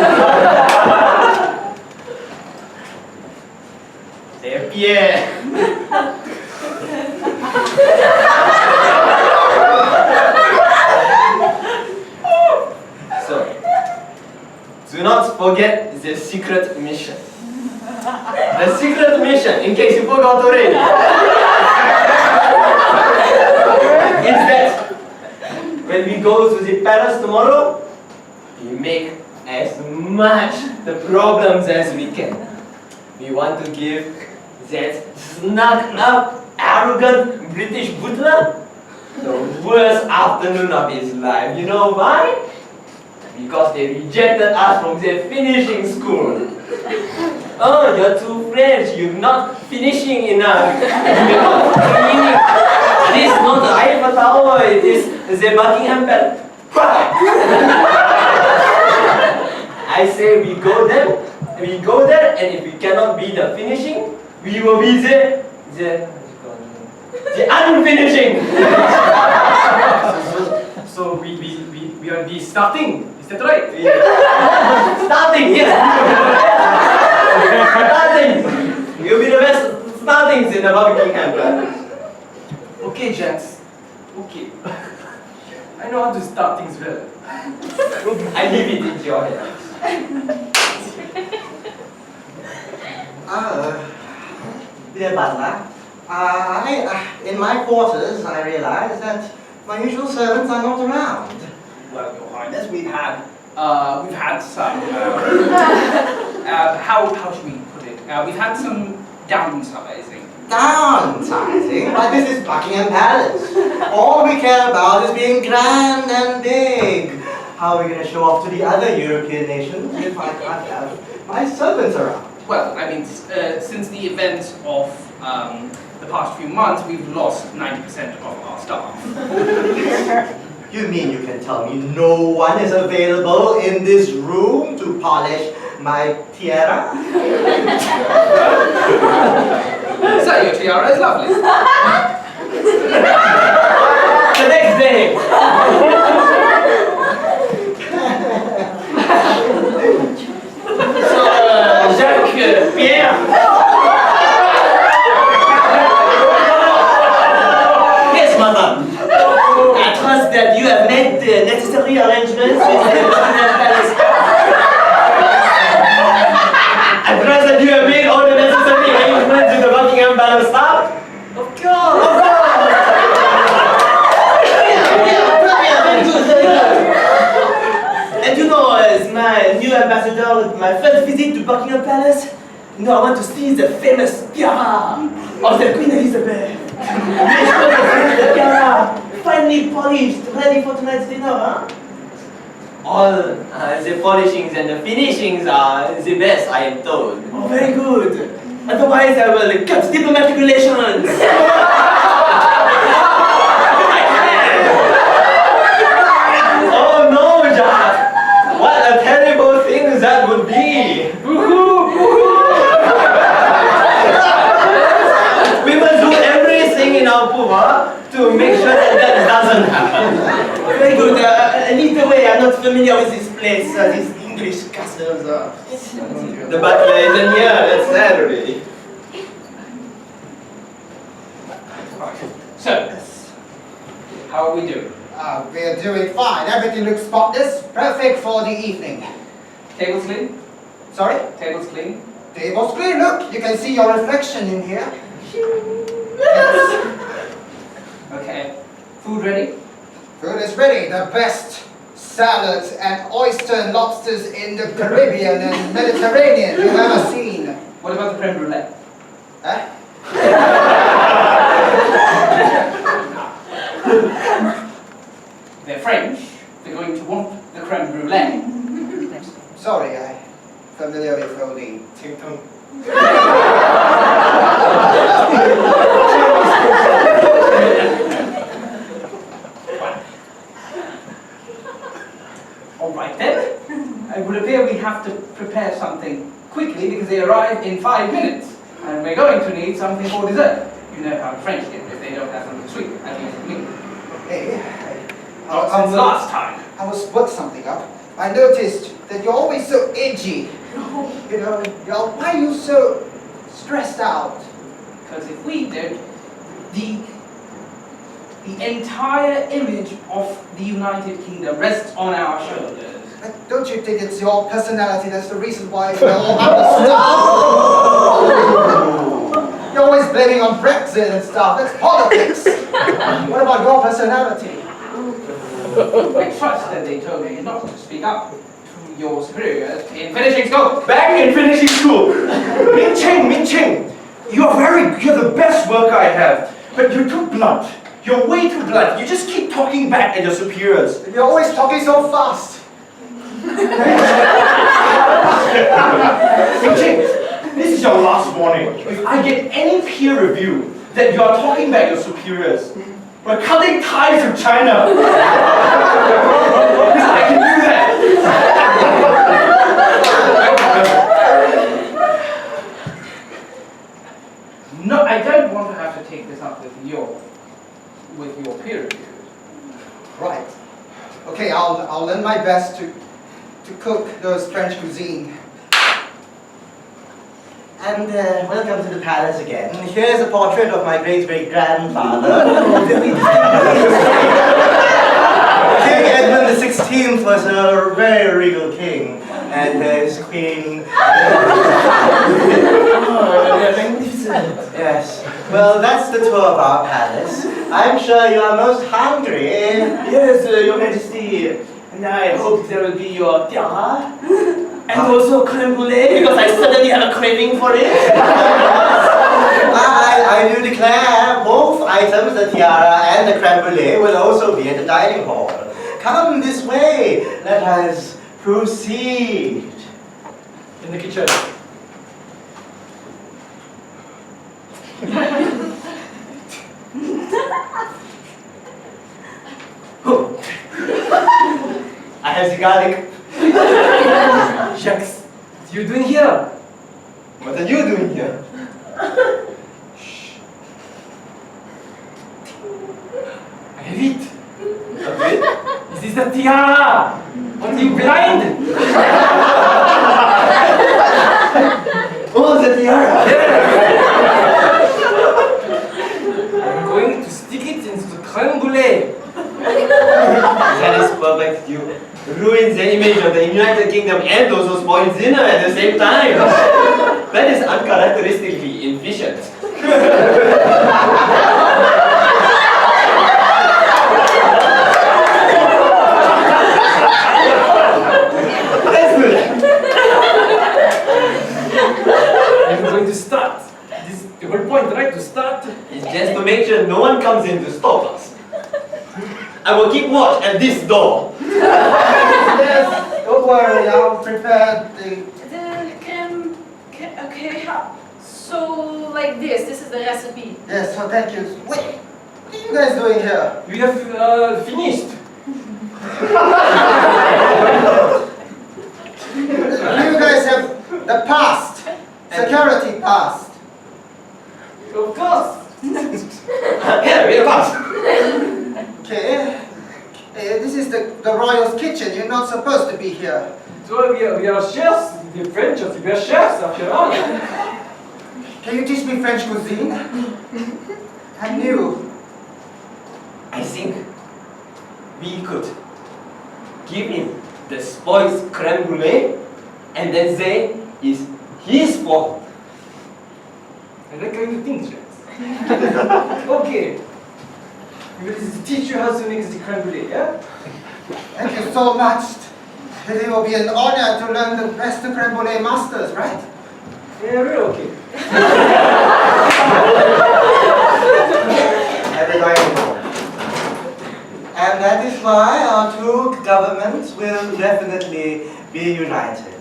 C'est bien. So, do not forget the secret mission. The secret mission, in case you forgot already, is that when we go to the palace tomorrow, we make as much the problems as we can. We want to give that snuck up, arrogant British butler the worst afternoon of his life. You know why? Because they rejected us from their finishing school. Oh, you're too French, you're not finishing enough. You're not cleaning. It is not the Eiffel Tower, it is the Buckingham Palace. I say we go there, and if we cannot be the finishing, we will be the unfinishing. So we will be starting. Is that right? Yeah. Starting, yes. Starting. We'll be the best startings in the Buckingham Palace. Okay, gents. Okay. I know how to start things well. I leave it in your hands. Dear butler, in my quarters, I realize that my usual servants are not around. Well, Your Highness, we've had some. How should we put it? We've had some downsizing. Downsizing? But this is Buckingham Palace. All we care about is being grand and big. How are we going to show off to the other European nations if I can't have my servants around? Well, I mean, since the event of the past few months, we've lost 90% of our staff. You mean you can tell me no one is available in this room to polish my tiara? So your tiara is lovely. The next day. So, Jacques, Pierre. Yes, madame. I trust that you have made the necessary arrangements with the Buckingham Palace. I trust that you have made all the necessary arrangements with the Buckingham Palace staff. Of course, of course. And you know, as my new ambassador, my first visit to Buckingham Palace, you know, I want to see the famous tiara of the Queen Elizabeth. The tiara, finely polished, ready for tonight's dinner, huh? All the polishings and the finishings are the best, I am told. Oh, very good. Otherwise, I will cut diplomatic relations. Oh no, Jack! What a terrible thing that would be! Boo-hoo! Boo-hoo! We must do everything in our power to make sure that that doesn't happen. Very good. Either way, I'm not familiar with this place, these English castles. The butler isn't here, that's sad already. So, how are we doing? We're doing fine. Everything looks spotless. Perfect for the evening. Tables clean? Sorry? Table's clean. Table's clean, look, you can see your reflection in here. Okay. Food ready? Food is ready, the best salads and oyster and lobsters in the Caribbean and Mediterranean you've ever seen. What about the creme brulee? Huh? They're French. They're going to want the creme brulee. Sorry, I'm familiar with only Ting Tung. All right then. It would appear we have to prepare something quickly because they arrive in 5 minutes. And we're going to need something for dessert. You know how the French get if they don't have something sweet, at least with me. Hey, Not since last time. I was work something up. I noticed that you're always so edgy. You know, why are you so stressed out? Because if we don't, the entire image of the United Kingdom rests on our shoulders. But don't you think it's your personality that's the reason why we're all understaffed? You're always blaming on Brexit and stuff. That's politics. What about your personality? I trust that they told me not to speak up to your superiors in finishing school. Back in finishing school. Min Cheng, you're the best worker I have. But you're too blunt. You're way too blunt. You just keep talking back at your superiors. You're always talking so fast. Min Cheng, this is your last warning. If I get any peer review that you are talking back at your superiors, we're cutting ties with China. Because I can do that. No, I don't want to have to take this up with your peer reviewers. Right. Okay, I'll learn my best to cook those French cuisine. And welcome to the palace again. Here's a portrait of my great-great-grandfather. King Edward XVI was a very regal king, and his queen... Yes. Well, that's the tour of our palace. I'm sure you are most hungry. Yes, Your Majesty. And I hope there will be your tiara. And also creme brulee, because I suddenly have a craving for it. I do declare both items, the tiara and the creme brulee, will also be at the dining hall. Come this way. Let us proceed. In the kitchen. I have the garlic. Jacques, what are you doing here? What are you doing here? I have it. This is the tiara. What are you blind? Oh, the tiara. I'm going to stick it into the creme brulee. That is perfect. You ruin the image of the United Kingdom and also spoil dinner at the same time. That is uncharacteristically efficient. Let's do that. I'm going to start. This is the whole point, right? To start. It's just to make sure no one comes in to stop us. I will keep watch at this door. Yes, don't worry, I'll prepare the... Okay, so like this is the recipe. Yes, so thank you. Wait, what are you guys doing here? We have finished. You guys have the past, security past. Of course. Yeah, we have us. Okay, this is the royal's kitchen. You're not supposed to be here. So we are chefs. The French, we are chefs after all. Can you teach me French cuisine? I'm new. I think we could give him the spoiled creme brulee and then say is his fault. I'm not going to think, Rex. Okay. I'm going to teach you how to make the creme brulee, yeah? Thank you so much. It will be an honor to learn the best creme brulee masters, right? Yeah, we're okay. And that is why our two governments will definitely be united.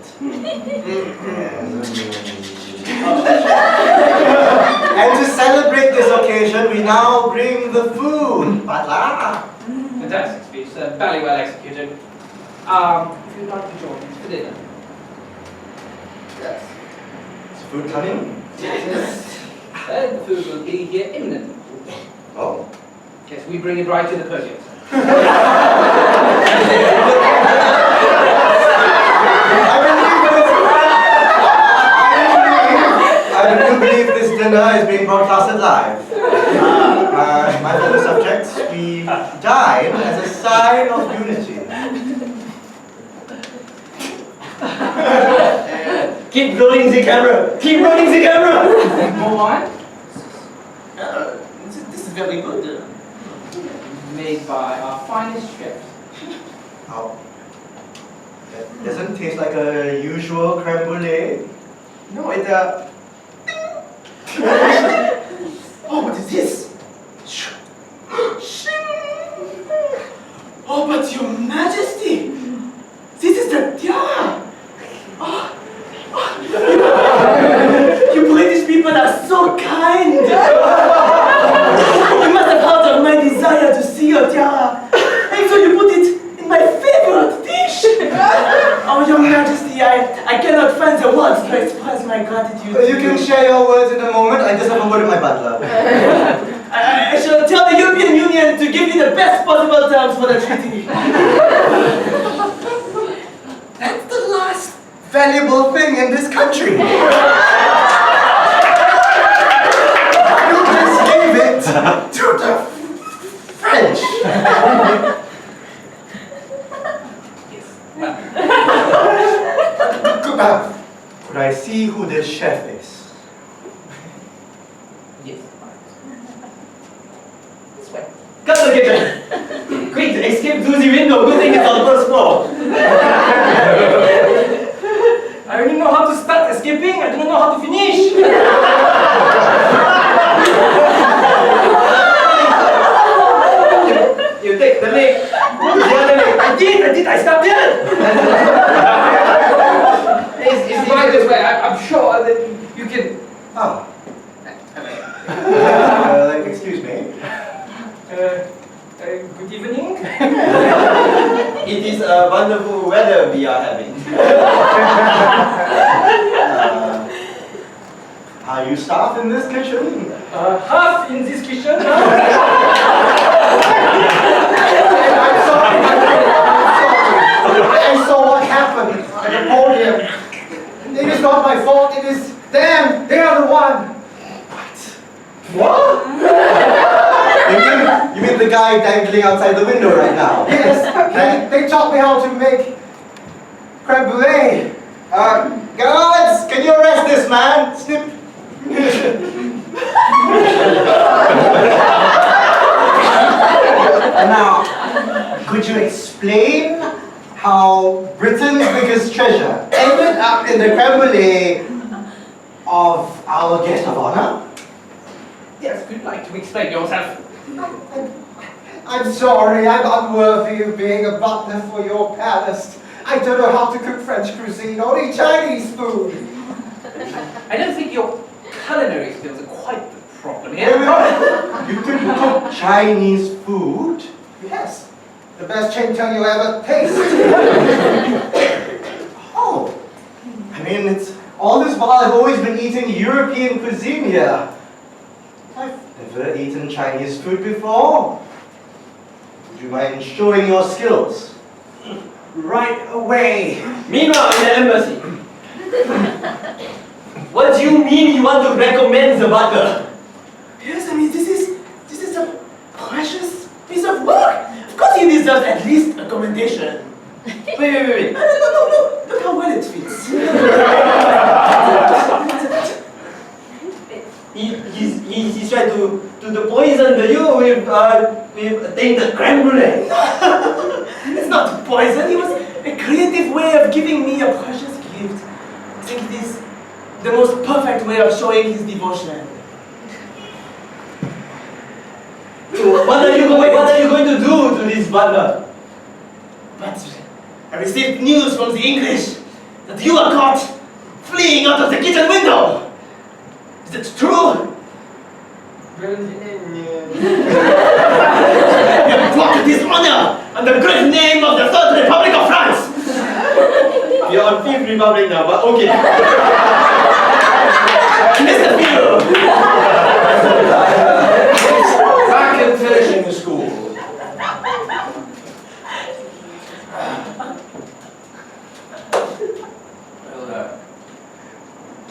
And to celebrate this occasion, we now bring the food. Butler. Fantastic speech, very well executed. If you'd like to join us for dinner. Yes. Is food coming? Yes. The food will be here imminently. Oh. Yes, we bring it right to the podium. I do believe this dinner is being broadcasted live. My fellow subjects, we dine as a sign of unity. Keep rolling the camera! Keep rolling the camera! More wine? This is very good. Made by our finest chefs. Oh. That doesn't taste like a usual creme brulee. No, it Oh, what is this? Oh, but your majesty! This is the tiara! You British people are so kind! You must have heard of my desire to see your tiara. And so you put it in my favorite dish! Oh, your majesty, I cannot find the words to express my gratitude. You can share your words in a moment. I just have a word with my butler. I shall tell the European Union to give me the best possible terms for the treaty. That's the last valuable thing in this country. You just gave it to the French. Could I see who this chef is? Yes. This way. Cut the kitchen! Quick, escape through the window. Good thing it's on the first floor. I only know how to start escaping, I do not know how to finish. You take the leg. The other leg. I did. I stopped it. It's right this way. I'm sure that you can. Oh. Excuse me. Good evening. It is a wonderful weather we are having. Are you staff in this kitchen? Half in this kitchen. I'm sorry. I saw what happened at the podium. It is not my fault, it is them. They are the one. What? You mean the guy dangling outside the window right now? Yes, they taught me how to make creme brulee. Guards, can you arrest this man? Snip. Now, could you explain how Britain's biggest treasure ended up in the creme brulee of our guest of honor? Yes, would you like to explain yourself? I'm sorry, I'm unworthy of being a butler for your palace. I don't know how to cook French cuisine, only Chinese food. I don't think your culinary skills are quite the problem here. You can cook Chinese food? Yes, the best cheng tng you ever taste. Oh, I mean, it's all this while I've always been eating European cuisine here. I've never eaten Chinese food before. Would you mind showing your skills? Right away. Meanwhile, in the embassy. What do you mean you want to recommend the butler? Yes, I mean, this is a precious piece of work. Of course he deserves at least a commendation. Wait. No. Look how well it fits. tried to the poison you with tainted creme brulee. It's not poison. It was a creative way of giving me a precious gift. I think it is the most perfect way of showing his devotion. What are you going to do to this butler? But I received news from the English that you are caught fleeing out of the kitchen window. Is it true? You have brought dishonor and the great name of the Third Republic of France. You're on Fifth Republic now, but okay. Mr. Phil. Back in finishing school.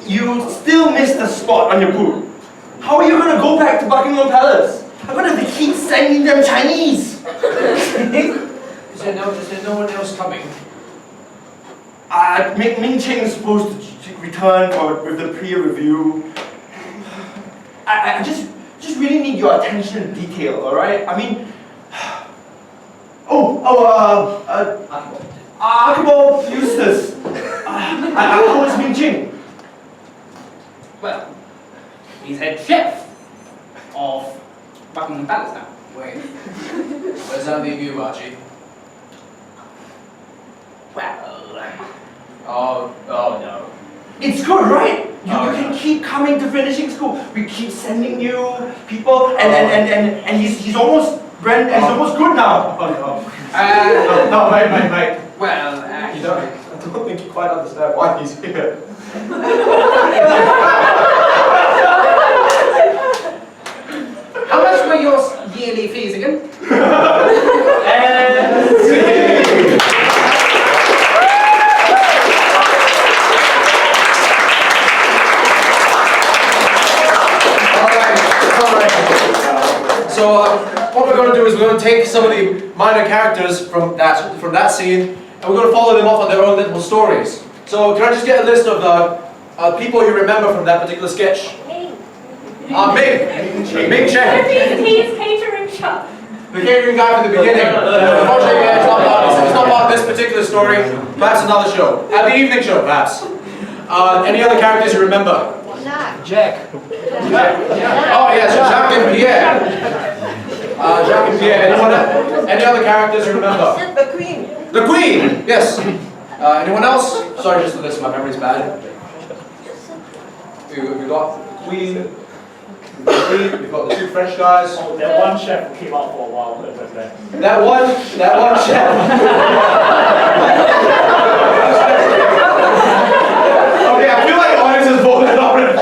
You still missed the spot on your boot. How are you going to go back to Buckingham Palace? I'm going to keep sending them Chinese. Is there no one else coming? Ming Cheng is supposed to return with the peer review. I just really need your attention to detail, alright? I mean, Archibald Eustace. How is Ming Cheng? Well, he's head chef of Buckingham Palace now. Wait. Where's that leave you, Archie? Well, Oh no. It's good, right? You can keep coming to finishing school. We keep sending you people, and he's almost good now. No, mate. well, I don't think you quite understand why he's here. how much were your yearly fees again? So what we're going to do is we're going to take some of the minor characters from that scene, and we're going to follow them up on their own little stories. So can I just get a list of the people you remember from that particular sketch? Ming Cheng. He's catering shop. The catering guy from the beginning. Unfortunately, it's not part of this particular story. Perhaps another show. At the evening show, perhaps. Any other characters you remember? Jack. Oh yes, Jacques and Pierre. Jacques and Pierre. Any other characters you remember? The Queen. The Queen. Yes. Anyone else? Sorry, just for this, my memory's bad. We got the Queen. We've got the two French guys. Oh, that one chef came out for a while. That one chef. Okay, I feel like the audience has voted already.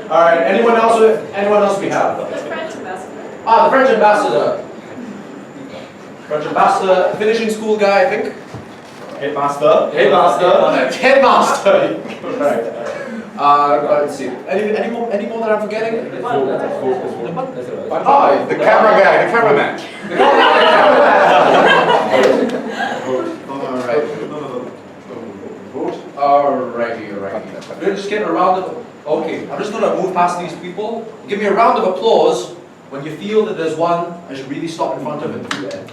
All right. Anyone else we have? The French ambassador. The French ambassador. French ambassador, finishing school guy, I think. Headmaster. Headmaster. Right. Let's see. Any more that I'm forgetting? The camera guy, the cameraman. Alrighty. We're just getting a round of. Okay, I'm just gonna move past these people. Give me a round of applause when you feel that there's one I should really stop in front of and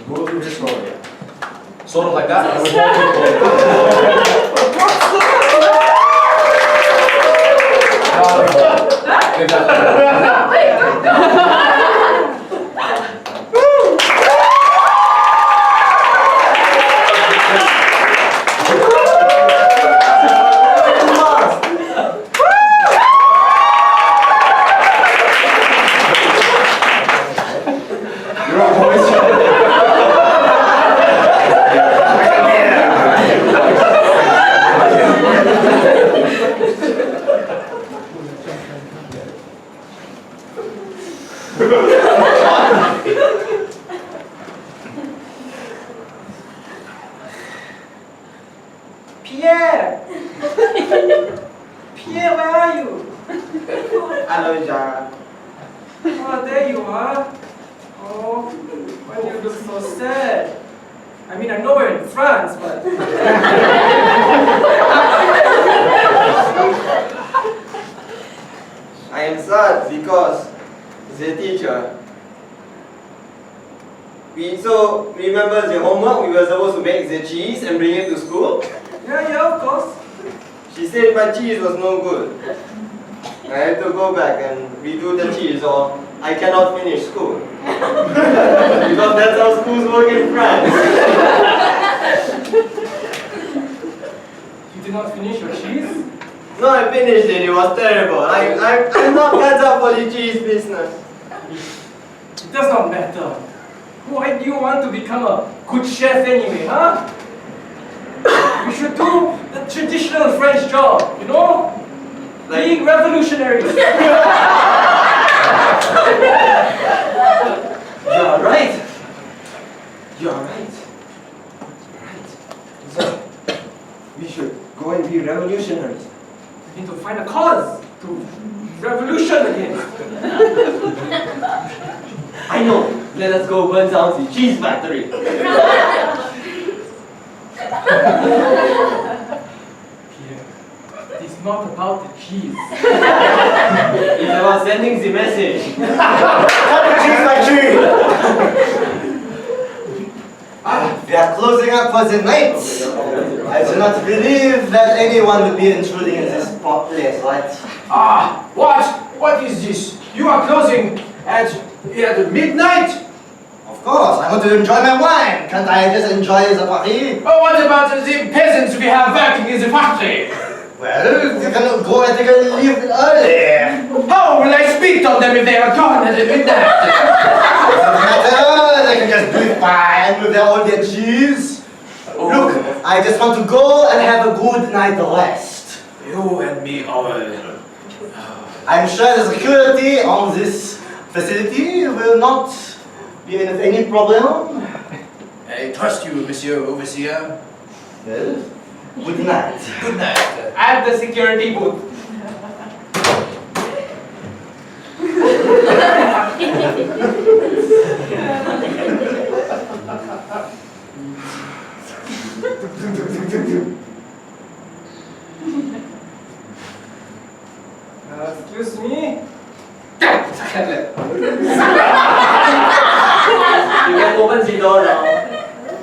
go through his story. Sort of like that. And with more Pierre, where are you? Hello, Jara. Oh, there you are. Oh, why do you look so sad? I mean, I know we're in France, but... I am I'm sad because the teacher. So remember the homework we were supposed to make the cheese and bring it to school? Yeah, of course. She said my cheese was no good. I had to go back and redo the cheese or I cannot finish school. Because that's how schools work in France. You did not finish your cheese? No, I finished it. It was terrible. I'm not cut up for the cheese business. It does not matter. Why do you want to become a good chef anyway, huh? You should do the traditional French job, you know? Being revolutionary. You're right. You're right. Right. So, we should go and be revolutionaries. We need to find a cause to revolution against. I know. Let us go burn down the cheese factory. Pierre, it's not about the cheese. It's about sending the message. Cheese factory! We are closing up for the night. I do not believe that anyone will be intruding in this place, right? What? What is this? You are closing at midnight? Of course, I want to enjoy my wine. Can't I just enjoy the party? Oh, what about the peasants we have working in the factory? Well, you can go and take a leave early. How will I speak to them if they are gone at midnight? Doesn't matter, they can just do it fine with all their cheese. Look, I just want to go and have a good night rest. You and me all. I'm sure the security on this facility will not be in any problem. I trust you, Monsieur Overseer. Well, good night. Good night. At the security booth. Excuse me? You can open the door now.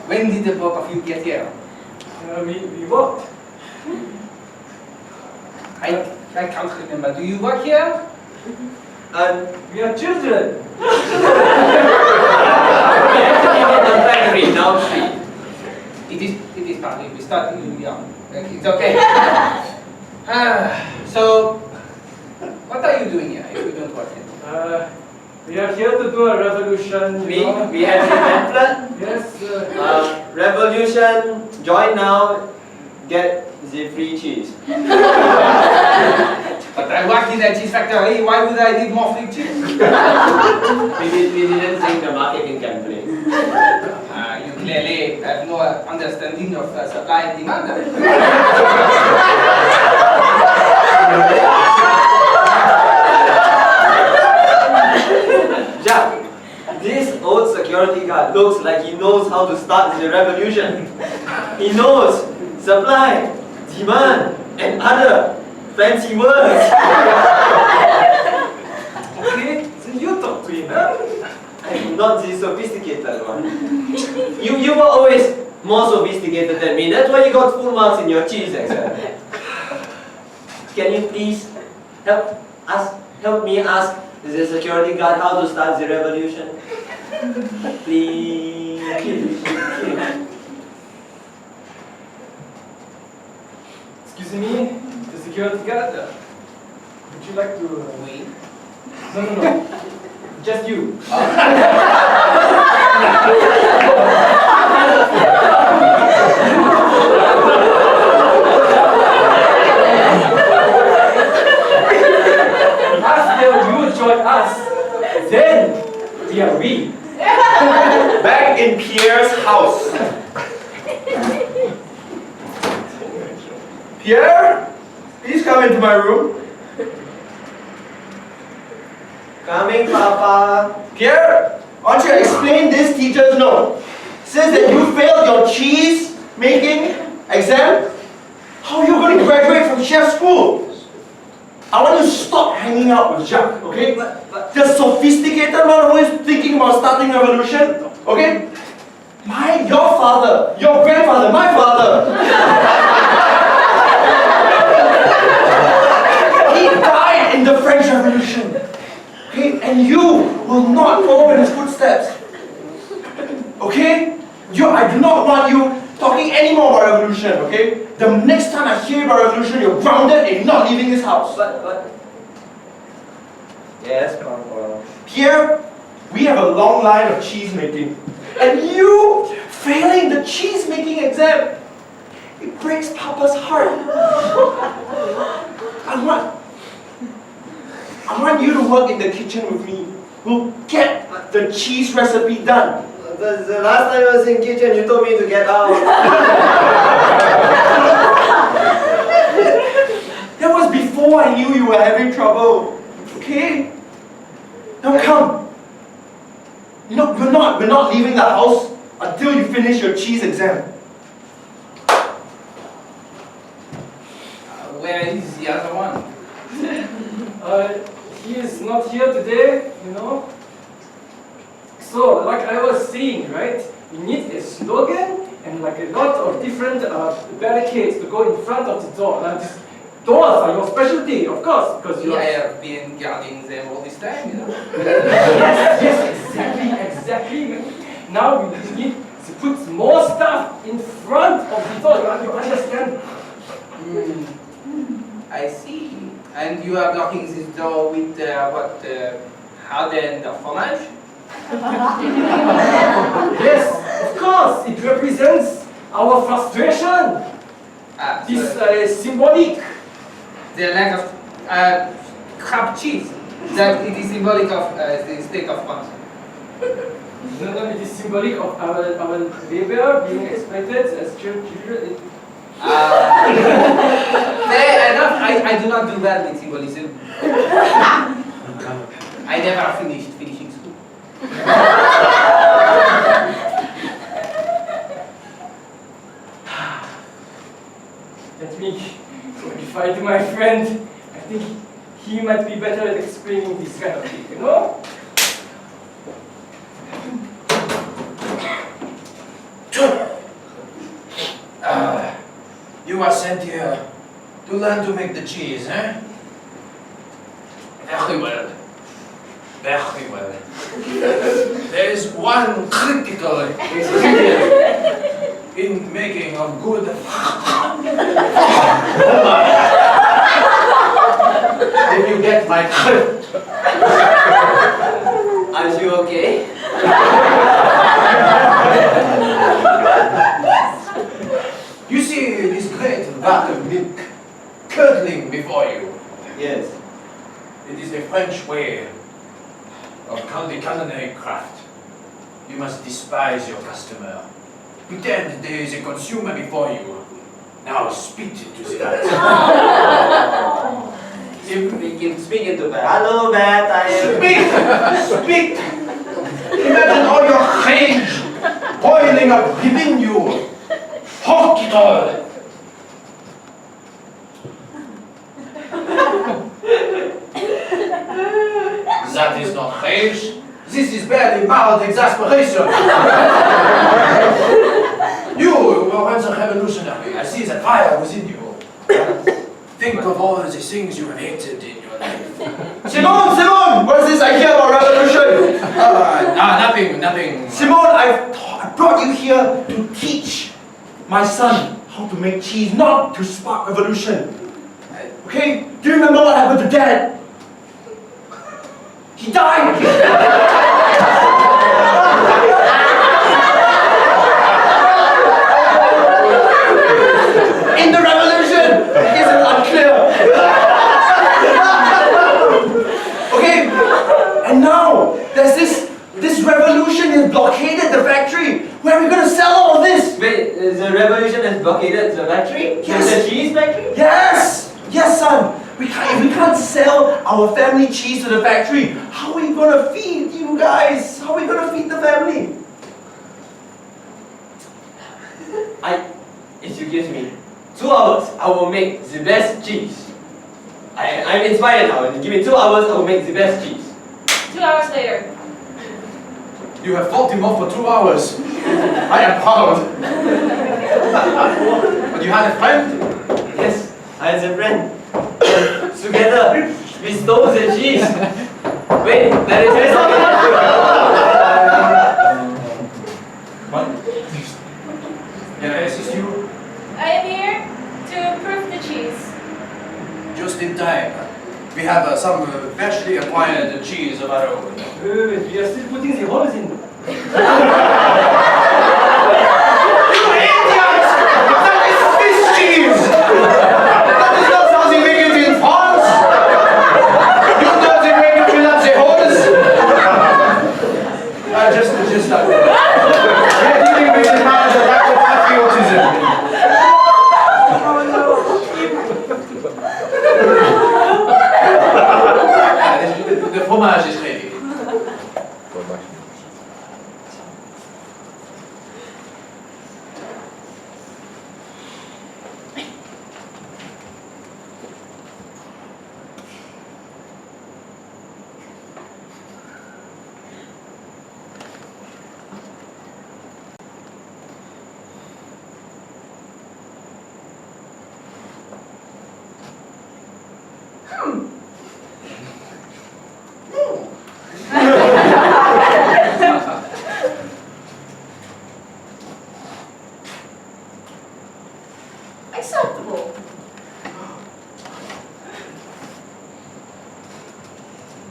When did the both of you get here? We worked. I can't remember. Do you work here? And We are children. Factory now free. It is partly we start young. It's okay. So what are you doing here if you don't work here? We are here to do a revolution. we have the pamphlet. Yes. Revolution, join now, get the free cheese. But I work in a cheese factory. Why would I need more free cheese? We didn't think the marketing campaign. You clearly have no understanding of supply and demand. Jack, this old security guard looks like he knows how to start the revolution. He knows supply, demand, and other fancy words. Okay, so you talk to him, huh? I'm not the sophisticated one. You were always more sophisticated than me. That's why you got full marks in your cheese exam. Can you please help me ask the security guard how to start the revolution? Please. Excuse me, the security guard. Would you like to wait? No. Just you. After you join us, then we are we. Back in Pierre's house. Pierre, please come into my room. Coming, Papa. Pierre, aren't you explain this teacher's note? Says that you failed your cheese making exam. How are you going to graduate from chef school? I want you to stop hanging out with Jacques, okay? The sophisticated one always thinking about starting a revolution, okay? Your father, your grandfather, my father. He died in the French Revolution, okay? And you will not follow in his footsteps, okay? I do not want you talking anymore about revolution, okay? The next time I hear about revolution, you're grounded and you're not leaving this house. Yes, Grandpa. Pierre, we have a long line of cheese making. And you failing the cheese making exam, it breaks Papa's heart. I want you to work in the kitchen with me. We'll get the cheese recipe done. The last time I was in kitchen, you told me to get out. That was before I knew you were having trouble. Okay? Now come. We're not leaving the house until you finish your cheese exam. Where is the other one? He is not here today, you know. So, like I was saying, right? We need a slogan and like a lot of different barricades to go in front of the door. Now, these doors are your specialty, of course, because you I have been guarding them all this time, you know. yes, exactly. Now we need to put more stuff in front of the door. You understand? I see. And you are blocking this door with hardened fromage? Yes, of course. It represents our frustration. This symbolic. The lack of crab cheese. That it is symbolic of the state of France. No, it is symbolic of our labor being exploited as children. Fair enough. I do not do well with symbolism. I never finished finishing school. Let me clarify to my friend. I think he might be better at explaining this kind of thing, you know? You are sent here to learn to make the cheese, eh? Very well. Very well. There is one critical ingredient in making a good if you get my drift. Are you okay? You see this great vat of milk curdling before you. Yes. It is the French way of culinary craft. You must despise your customer. Pretend there is a consumer before you. Now spit into the vat. Speak into that. Hello, Matt. I am. Speak! Imagine all your rage boiling up within you. Hold it all! That is not rage. This is barely mild exasperation. You were once a revolutionary. I see the fire within you. Think of all the things you have hated in your life. Simone! What's this I hear about revolution? Nothing. Simone, I brought you here to teach my son how to make cheese, not to spark revolution. Okay? Do you remember what happened to Dad? He died! In the revolution! I guess it's unclear. Okay? And now, there's this revolution has blockaded the factory. Where are we going to sell all of this? Wait, the revolution has blockaded the factory? Yes. The cheese factory? Yes! Yes, son! If we can't sell our family cheese to the factory, how are we going to feed you guys? How are we going to feed the family? If you give me 2 hours, I will make the best cheese. I I'm inspired now. Give me 2 hours, I will make the best cheese. 2 hours later. You have fought him off for 2 hours. I am proud. But you had a friend? Yes, I had a friend. Together, we stole the cheese. Wait, there is something. What? Can I assist you? I am here to proof the cheese. Just in time. We have some freshly acquired cheese of our own. We are still putting the holes in. That is Swiss cheese! That is not how they make it in France! You know the way to fill up the holes? Just that. We are dealing with a man of lack of patriotism. The fromage is ready. Acceptable.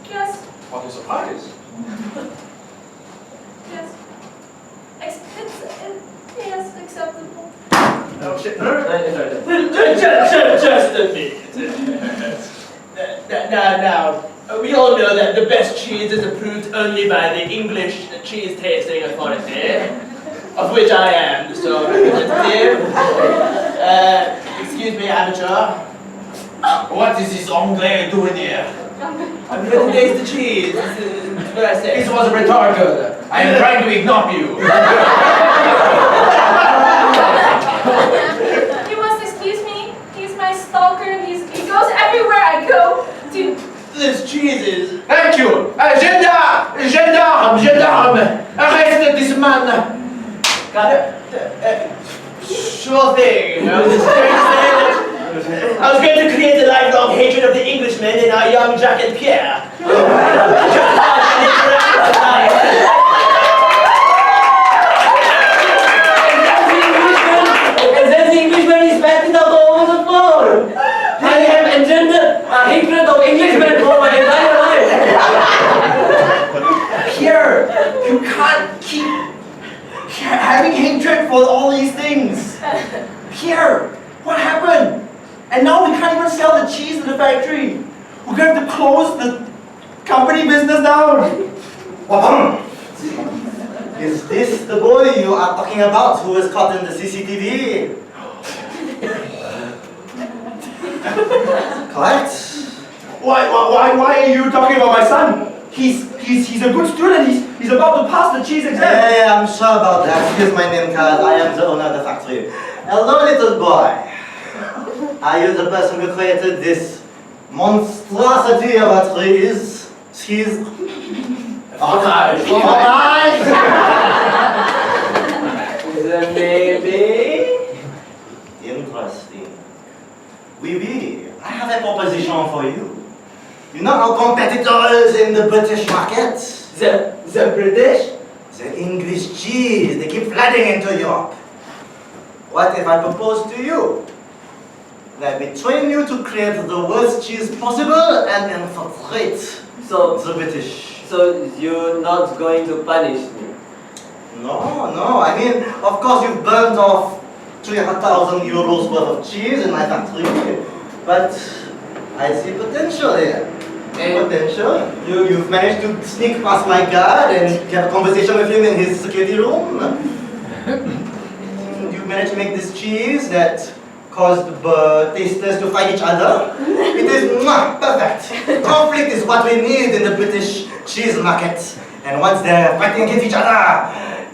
Yes. What a surprise. Yes. Yes, acceptable. Just a minute. Now, we all know that the best cheese is approved only by the English Cheese Tasting Authority, of which I am the representative. Excuse me, amateur. What is this Anglais doing here? I'm here to taste the cheese. What did I say? This was rhetorical. I am trying to ignore you. You must excuse me. He's my stalker. He goes everywhere I go. This cheese is... Thank you. Gendarme. Arrest this man. Sure thing. I was going to create a lifelong hatred of the Englishmen in our young Jack and Pierre. And then the Englishman is batting out all over the floor. I have engendered a hatred of Englishmen for my entire life. Pierre, you can't keep having hatred for all these things. Pierre, what happened? And now we can't even sell the cheese in the factory. We're going to close the company business down. Is this the boy you are talking about who was caught in the CCTV? Correct? Why are you talking about my son? He's a good student. He's about to pass the cheese exam. Yeah, I'm sure about that. Here's my name card. I am the owner of the factory. Hello, little boy. Are you the person who created this monstrosity of a cheese? Fromage. Maybe. Interesting. Oui, I have a proposition for you. You know our competitors in the British market? The British? The English cheese, they keep flooding into Europe. What if I propose to you that we train you to create the worst cheese possible and infiltrate the British? So you're not going to punish me? No. I mean, of course you've burnt off 300,000 euros worth of cheese in my factory, but I see potential here. Potential? You've managed to sneak past my guard and have a conversation with him in his security room. You've managed to make this cheese that caused the tasters to fight each other. It is perfect. Conflict is what we need in the British cheese market. And once they're fighting against each other,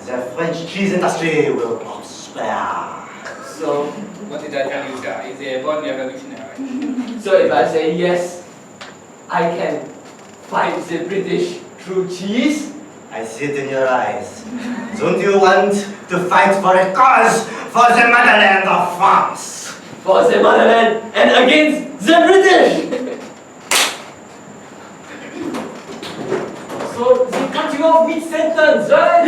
the French cheese industry will prosper. So, what did I tell you guys? They're born revolutionary. So if I say yes, I can fight the British through cheese? I see it in your eyes. Don't you want to fight for a cause for the motherland of France? For the motherland and against the British! So they cut you off mid-sentence, right?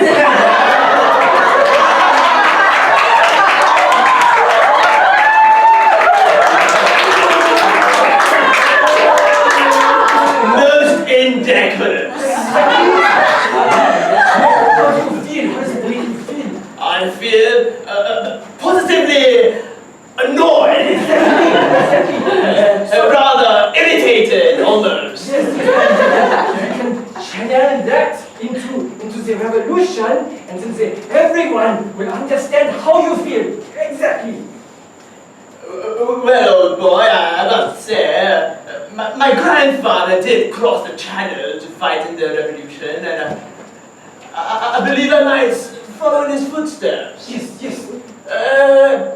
Most indecorous! How do you feel? How does it make you feel? I feel positively annoyed. Rather irritated almost. You can channel that into the revolution, and then everyone will understand how you feel. Exactly. Well, old boy, I must say, my grandfather did cross the channel to fight in the revolution, and I believe I might follow in his footsteps. Yes, yes.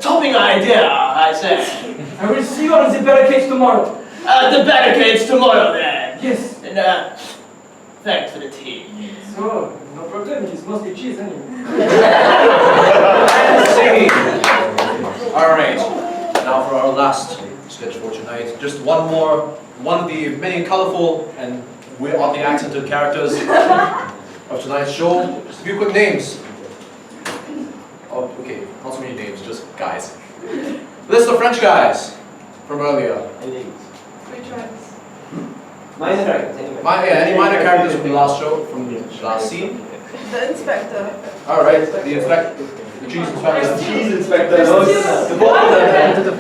Topping idea, I say. I will see you on the barricades tomorrow. The barricades tomorrow then. Yes. And thanks for the tea. So, no problem. It's mostly cheese anyway. Alright, now for our last sketch for tonight. Just one of the many colorful and oddly accented characters of tonight's show. Just a few quick names. Oh, okay, not so many names, just guys. List of French guys from earlier. Which ones? Minor characters, anyway. Any minor characters from the last show, from the last scene? The inspector. Alright, the cheese inspector. Cheese inspector. The both of them.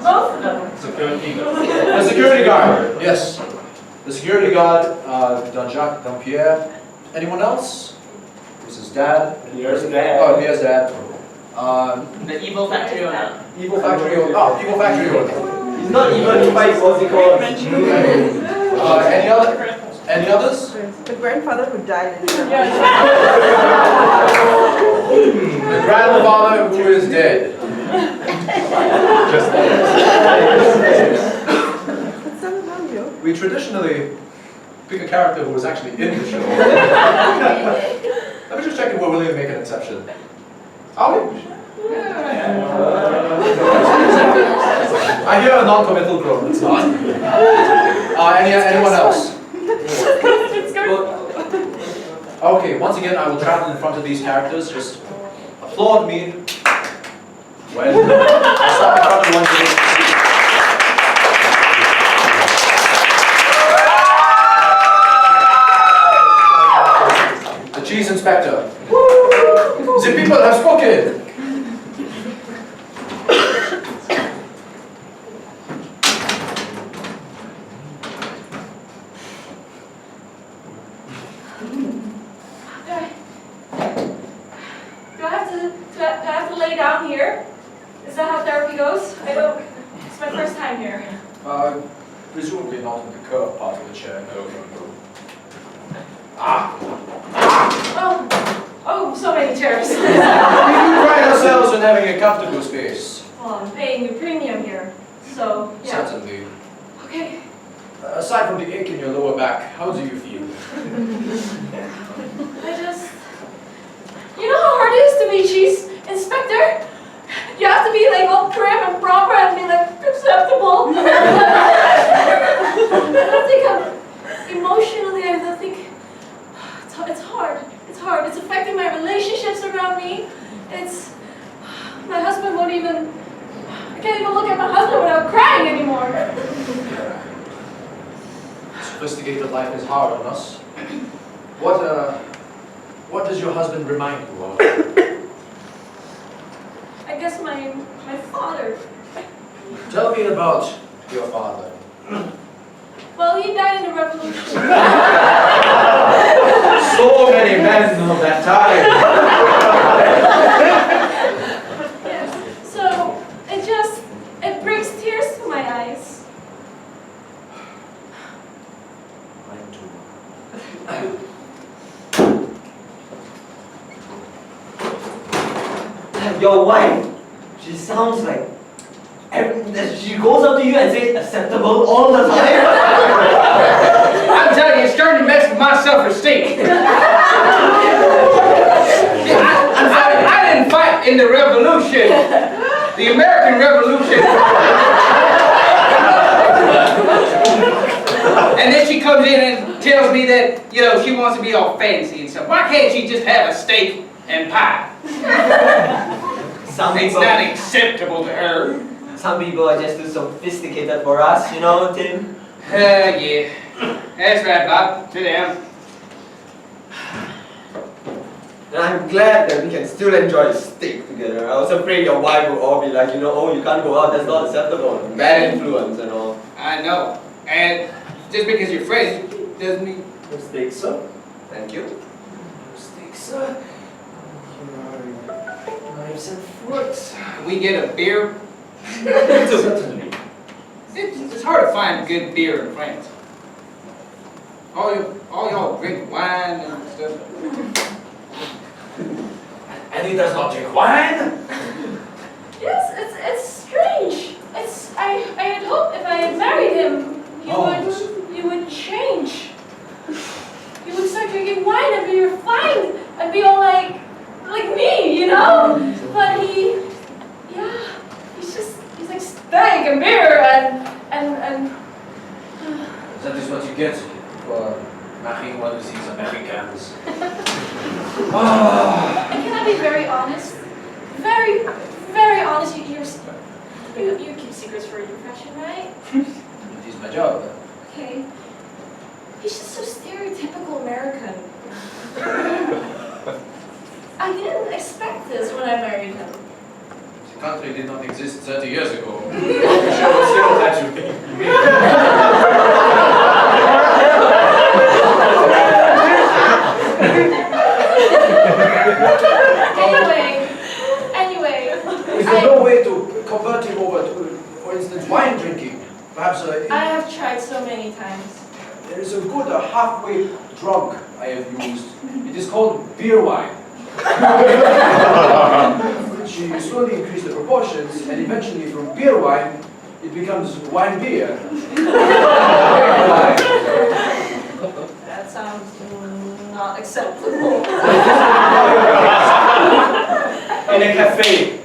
Both of them. The security guard, yes. The security guard, Jean-Jacques, Jean-Pierre. Anyone else? This is dad. Pierre's dad. Oh, Pierre's dad. The evil factory owner. Evil factory owner. Oh, evil factory owner. He's not even he fights what's he called. Any others? The grandfather who died in the The grandfather who is dead. What's that about you? We traditionally pick a character who was actually in the show. Let me just check if we're willing to make an exception. Are we? I hear a non-committal groan. It's not. Anyone else? Okay, once again, I will travel in front of these characters. Just applaud me when I stop in front of one of these. The cheese inspector. The people have spoken. Do I have to lay down here? Is that how therapy goes? I don't. It's my first time here. Presumably not in the curved part of the chair. No. Oh, so many chairs. We do pride ourselves on having a comfortable space. Well, I'm paying a premium here, so yeah. Certainly. Okay. Aside from the ache in your lower back, how do you feel? You know how hard it is to be chief inspector? You have to be like all prim and proper and be like acceptable. I don't think I'm emotionally, I don't think, it's hard. It's hard. It's affecting my relationships around me. My husband won't even, I can't even look at my husband without crying anymore. Sophisticated life is hard on us. What does your husband remind you of? I guess my father. Tell me about your father. Well, he died in the revolution. So many men of that time. Yes. So it brings tears to my eyes. Mine too. Your wife, she sounds like she goes up to you and says acceptable all the time. steak. I didn't fight in the revolution, the American Revolution. And then she comes in and tells me that, you know, she wants to be all fancy and stuff. Why can't she just have a steak and pie? It's not acceptable to her. Some people are just too sophisticated for us, you know, Tim? Yeah. That's right, Bob. Sit down. And I'm glad that we can still enjoy steak together. I was afraid your wife would all be like, you know, oh, you can't go out, that's not acceptable. Bad influence and all. I know. And just because you're friends doesn't mean... No steak, sir. Thank you. No steak, sir. Knives and forks. We get a beer. Certainly. It's hard to find good beer in France. All y'all drink wine and stuff. And he does not drink wine? Yes, it's strange. I had hoped if I had married him, he would change. He would start drinking wine and be refined and be all like me, you know? But he's like steak and beer and That is what you get for marrying one of these Americans. And can I be very honest? Very, very honest. You keep secrets for your profession, right? It is my job. Okay. He's just so stereotypical American. I didn't expect this when I married him. The country did not exist 30 years ago. I'm sure what stereotypes you think. Anyway. Is there no way to convert him over to, for instance, wine drinking? Perhaps I have tried so many times. there is a good halfway drug I have used. It is called beer wine. Which you slowly increase the proportions, and eventually from beer wine, it becomes wine beer. That sounds not acceptable. In a cafe.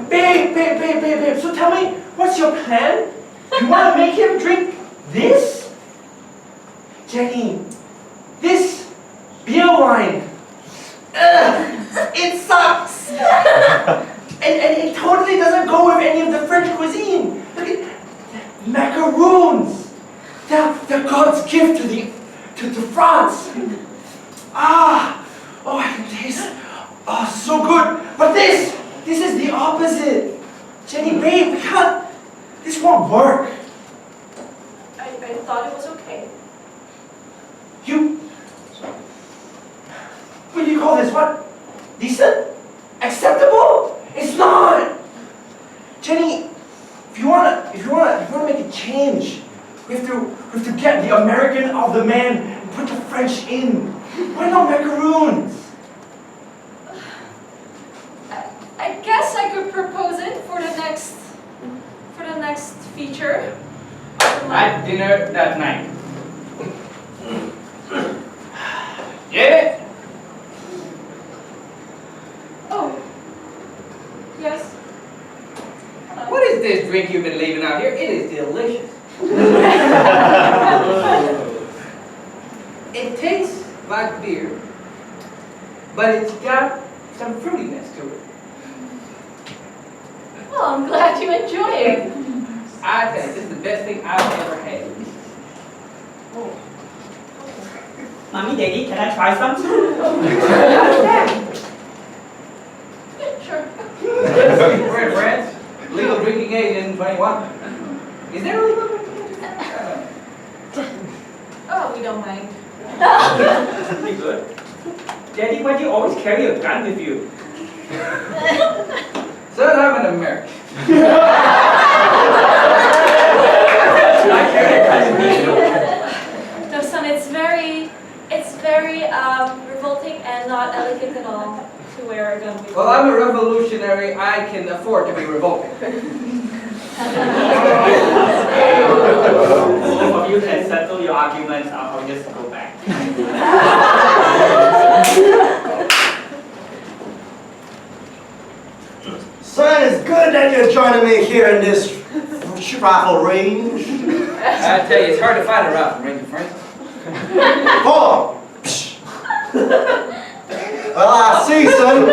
Babe, so tell me, what's your plan? You want to make him drink this? Jenny, this beer wine, it sucks! and it totally doesn't go with any of the French cuisine. Look at macaroons. They're God's gift to France. Oh, I can taste. Oh, so good. But this is the opposite. Jenny, babe, we can't. This won't work. I thought it was okay. What do you call this? What? Decent? Acceptable? It's not. Jenny, if you wanna make a change, we have to get the American out of the man and put the French in. Why not macaroons? I guess I could propose it for the next feature. At dinner that night. Get it? Oh. Yes. What is this drink you've been leaving out here? It is delicious. It tastes like beer, but it's got some fruitiness to it. Well, I'm glad you enjoy it. I tell you, this is the best thing I've ever had. Mommy, Daddy, can I try some? Sure. We're in France. Legal drinking age isn't 21. Is there a legal drinking age? Oh, we don't mind. Pretty good. Daddy, why do you always carry a gun with you? Son, I'm an American. I carry a gun with me, you know. No, son, it's very revolting and not elegant at all to wear a gun. Well, I'm a revolutionary. I can afford to be revolting. Both of you arguments, I'll just go back. Son, it's good that you're joining me here in this rifle range. I tell you, it's hard to find a rifle range, friend. Oh! Well, I see, son.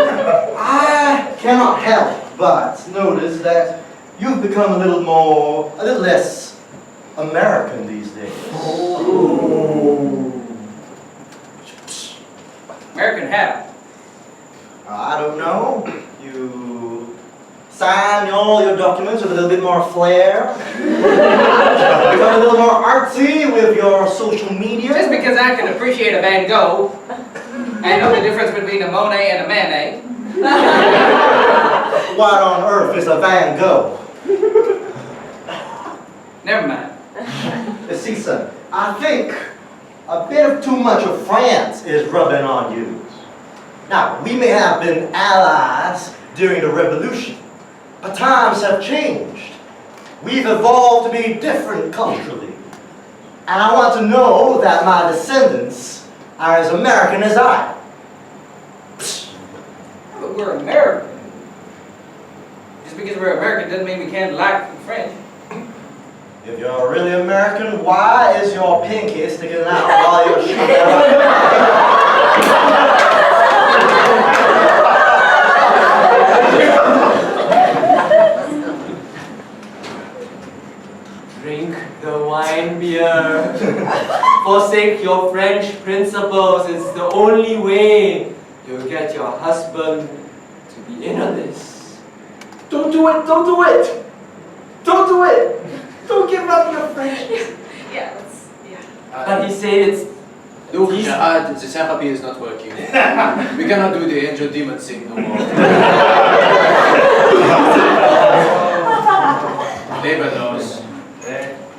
I cannot help but notice that you've become a little less American these days. American hat. I don't know. You sign all your documents with a little bit more flair. Become a little more artsy with your social media. Just because I can appreciate a Van Gogh and know the difference between a Monet and a Manet. What on earth is a Van Gogh? Never mind. See, son, I think a bit of too much of France is rubbing on you. Now, we may have been allies during the revolution, but times have changed. We've evolved to be different culturally. And I want to know that my descendants are as American as I. But we're American. Just because we're American doesn't mean we can't like French. If you're really American, why is your pinky sticking out while you're shooting? Drink the wine beer. Forsake your French principles. It's the only way you'll get your husband to be in on this. Don't do it! Don't do it! Don't do it! Don't give up your French. Yeah, that's, yeah. But he said it's... Look, Jihad, the therapy is not working. We cannot do the angel demon thing no more. Labor knows.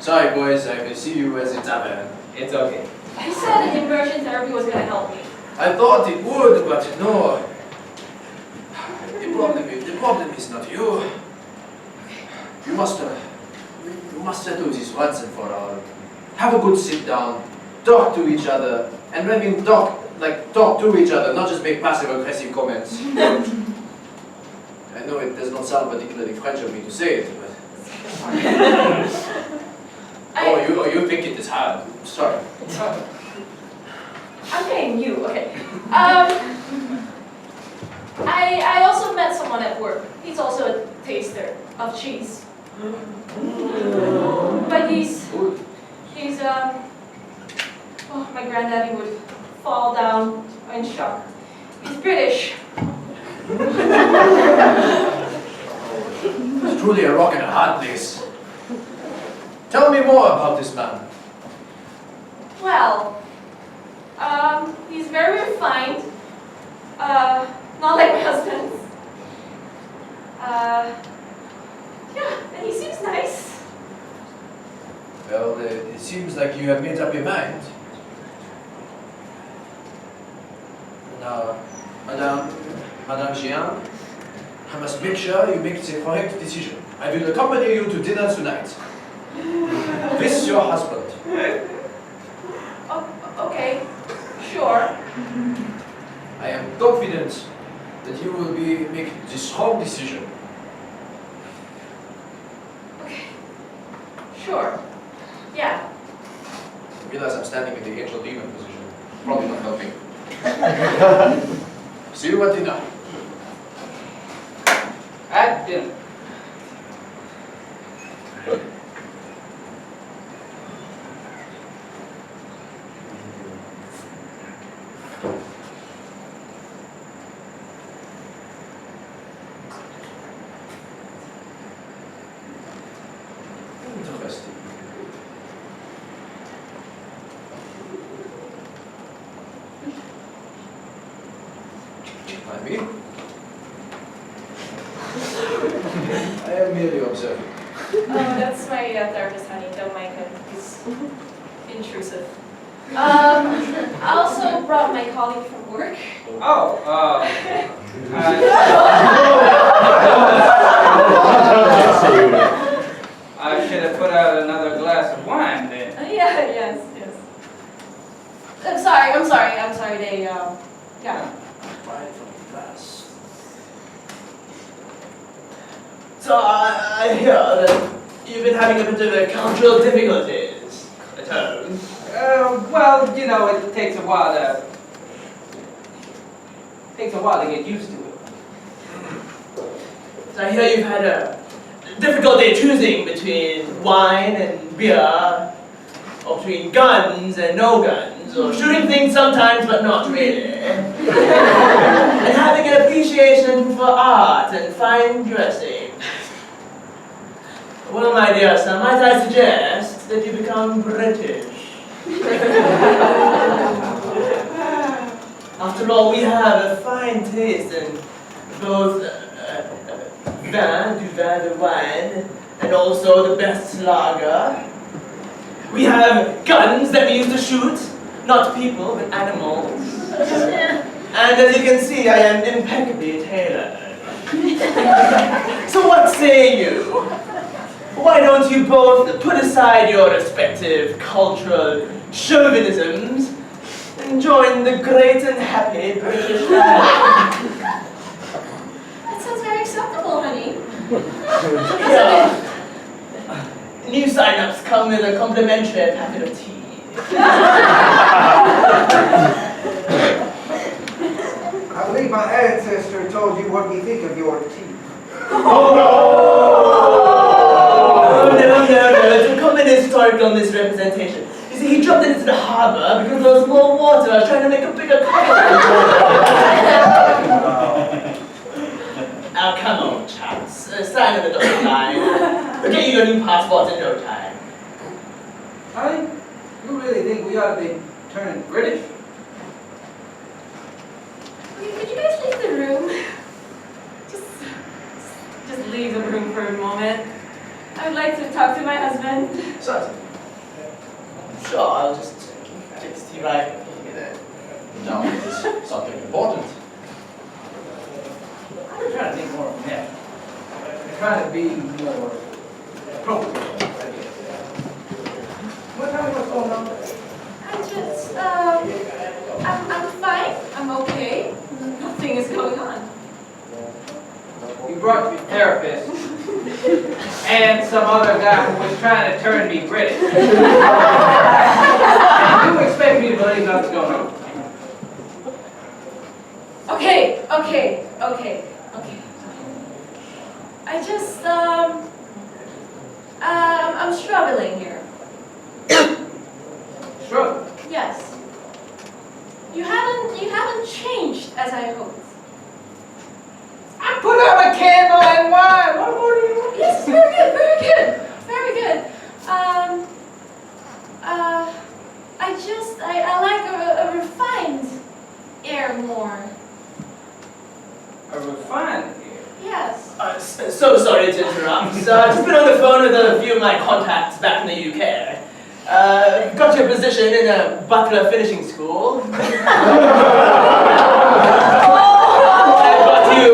Sorry, boys, I will see you as a tavern. It's okay. I said immersion therapy was going to help me. I thought it would, but no. The problem is not you. You must settle this once and for all. Have a good sit down, talk to each other, and when we talk to each other, not just make passive aggressive comments. I know it does not sound particularly French of me to say it, but you think it is hard. Sorry. I'm paying you, okay. I also met someone at work. He's also a taster of cheese. But oh, my granddaddy would fall down in shock. He's British. It's truly a rock and a hard place. Tell me more about this man. Well, he's very refined. Not like my husband. Yeah, and he seems nice. Well, it seems like you have made up your mind. Now, Madame Jean, I must make sure you make the correct decision. I will accompany you to dinner tonight. This your husband. Oh, okay, sure. I am confident that you will make the strong decision. Okay, sure. Yeah. I realize I'm standing in the angel demon position. Probably not helping. See you at dinner. At dinner. Interesting. I mean, I am merely observing. Oh, that's my therapist, honey. Don't mind him. He's intrusive. I also brought my colleague from work. Oh, I should have put out another glass of wine then. Yeah, yes, yes. they, yeah. Right from the past. So I hear that you've been having a bit of cultural difficulties at home. Well, you know, it takes a while to get used to it. So I hear you've had a difficulty choosing between wine and beer, or between guns and no guns, or shooting things sometimes but not really, and having an appreciation for art and fine dressing. Well, my dear sir, might I suggest that you become British? After all, we have a fine taste in both the wine, and also the best lager. We have guns that we use to shoot, not people, but animals. And as you can see, I am impeccably tailored. So what say you? Why don't you both put aside your respective cultural chauvinisms and join the great and happy British family? That sounds very acceptable, honey. Yeah. New sign-ups come with a complimentary packet of tea. I believe my ancestor told you what we think of your tea. No, it's a common historical misrepresentation. You see, he dropped it into the harbor because there was more water. I was trying to make a bigger cup. Now, come on, chaps. Sign of the dotted line. We'll get you your new passports in no time. Honey, you really think we ought to be turning British? Could you guys leave the room? Just leave the room for a moment. I'd like to talk to my husband. Certainly. Sure, I'll just text you right there. No, it's something important. I'm trying to think more from him. I'm trying to be more appropriate. Tell me what's going on? I'm fine. I'm okay. Nothing is going on. You brought your therapist and some other guy who was trying to turn me British. And you expect me to believe nothing's going on? Okay. I just, I'm struggling here. Struggle. Yes. You haven't changed as I hoped. I put out a candle and wine. What more do you want? Yes, very good. I like a refined air more. A refined air? Yes. So sorry to interrupt. I've just been on the phone with a few of my contacts back in the UK. Got your position in a butler finishing school. I've got you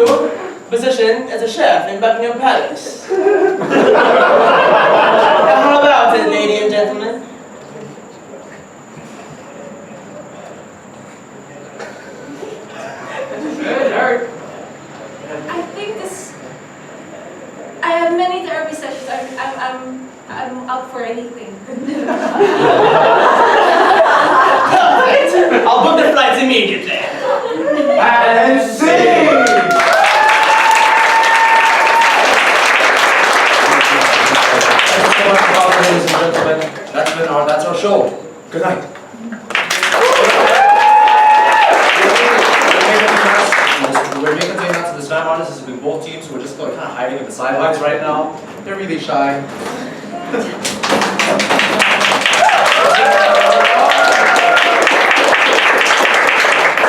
position as a chef in Buckingham Palace. How about it, ladies and gentlemen? I think this. I have many therapy sessions. I'm up for anything. I'll book the flights immediately. And sing! Thank you so much for coming, ladies and gentlemen. That's our show. Good night. We're making that to the slam artists has been both teams who are just kind of hiding at the sidelines right now. They're really shy.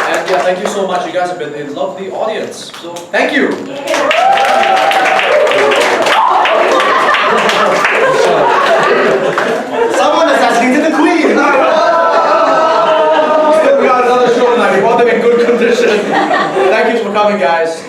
And yeah, thank you so much. You guys have been a lovely audience. So thank you. Someone is asking to the Queen! We got another show tonight. We want them in good condition. Thank you for coming, guys.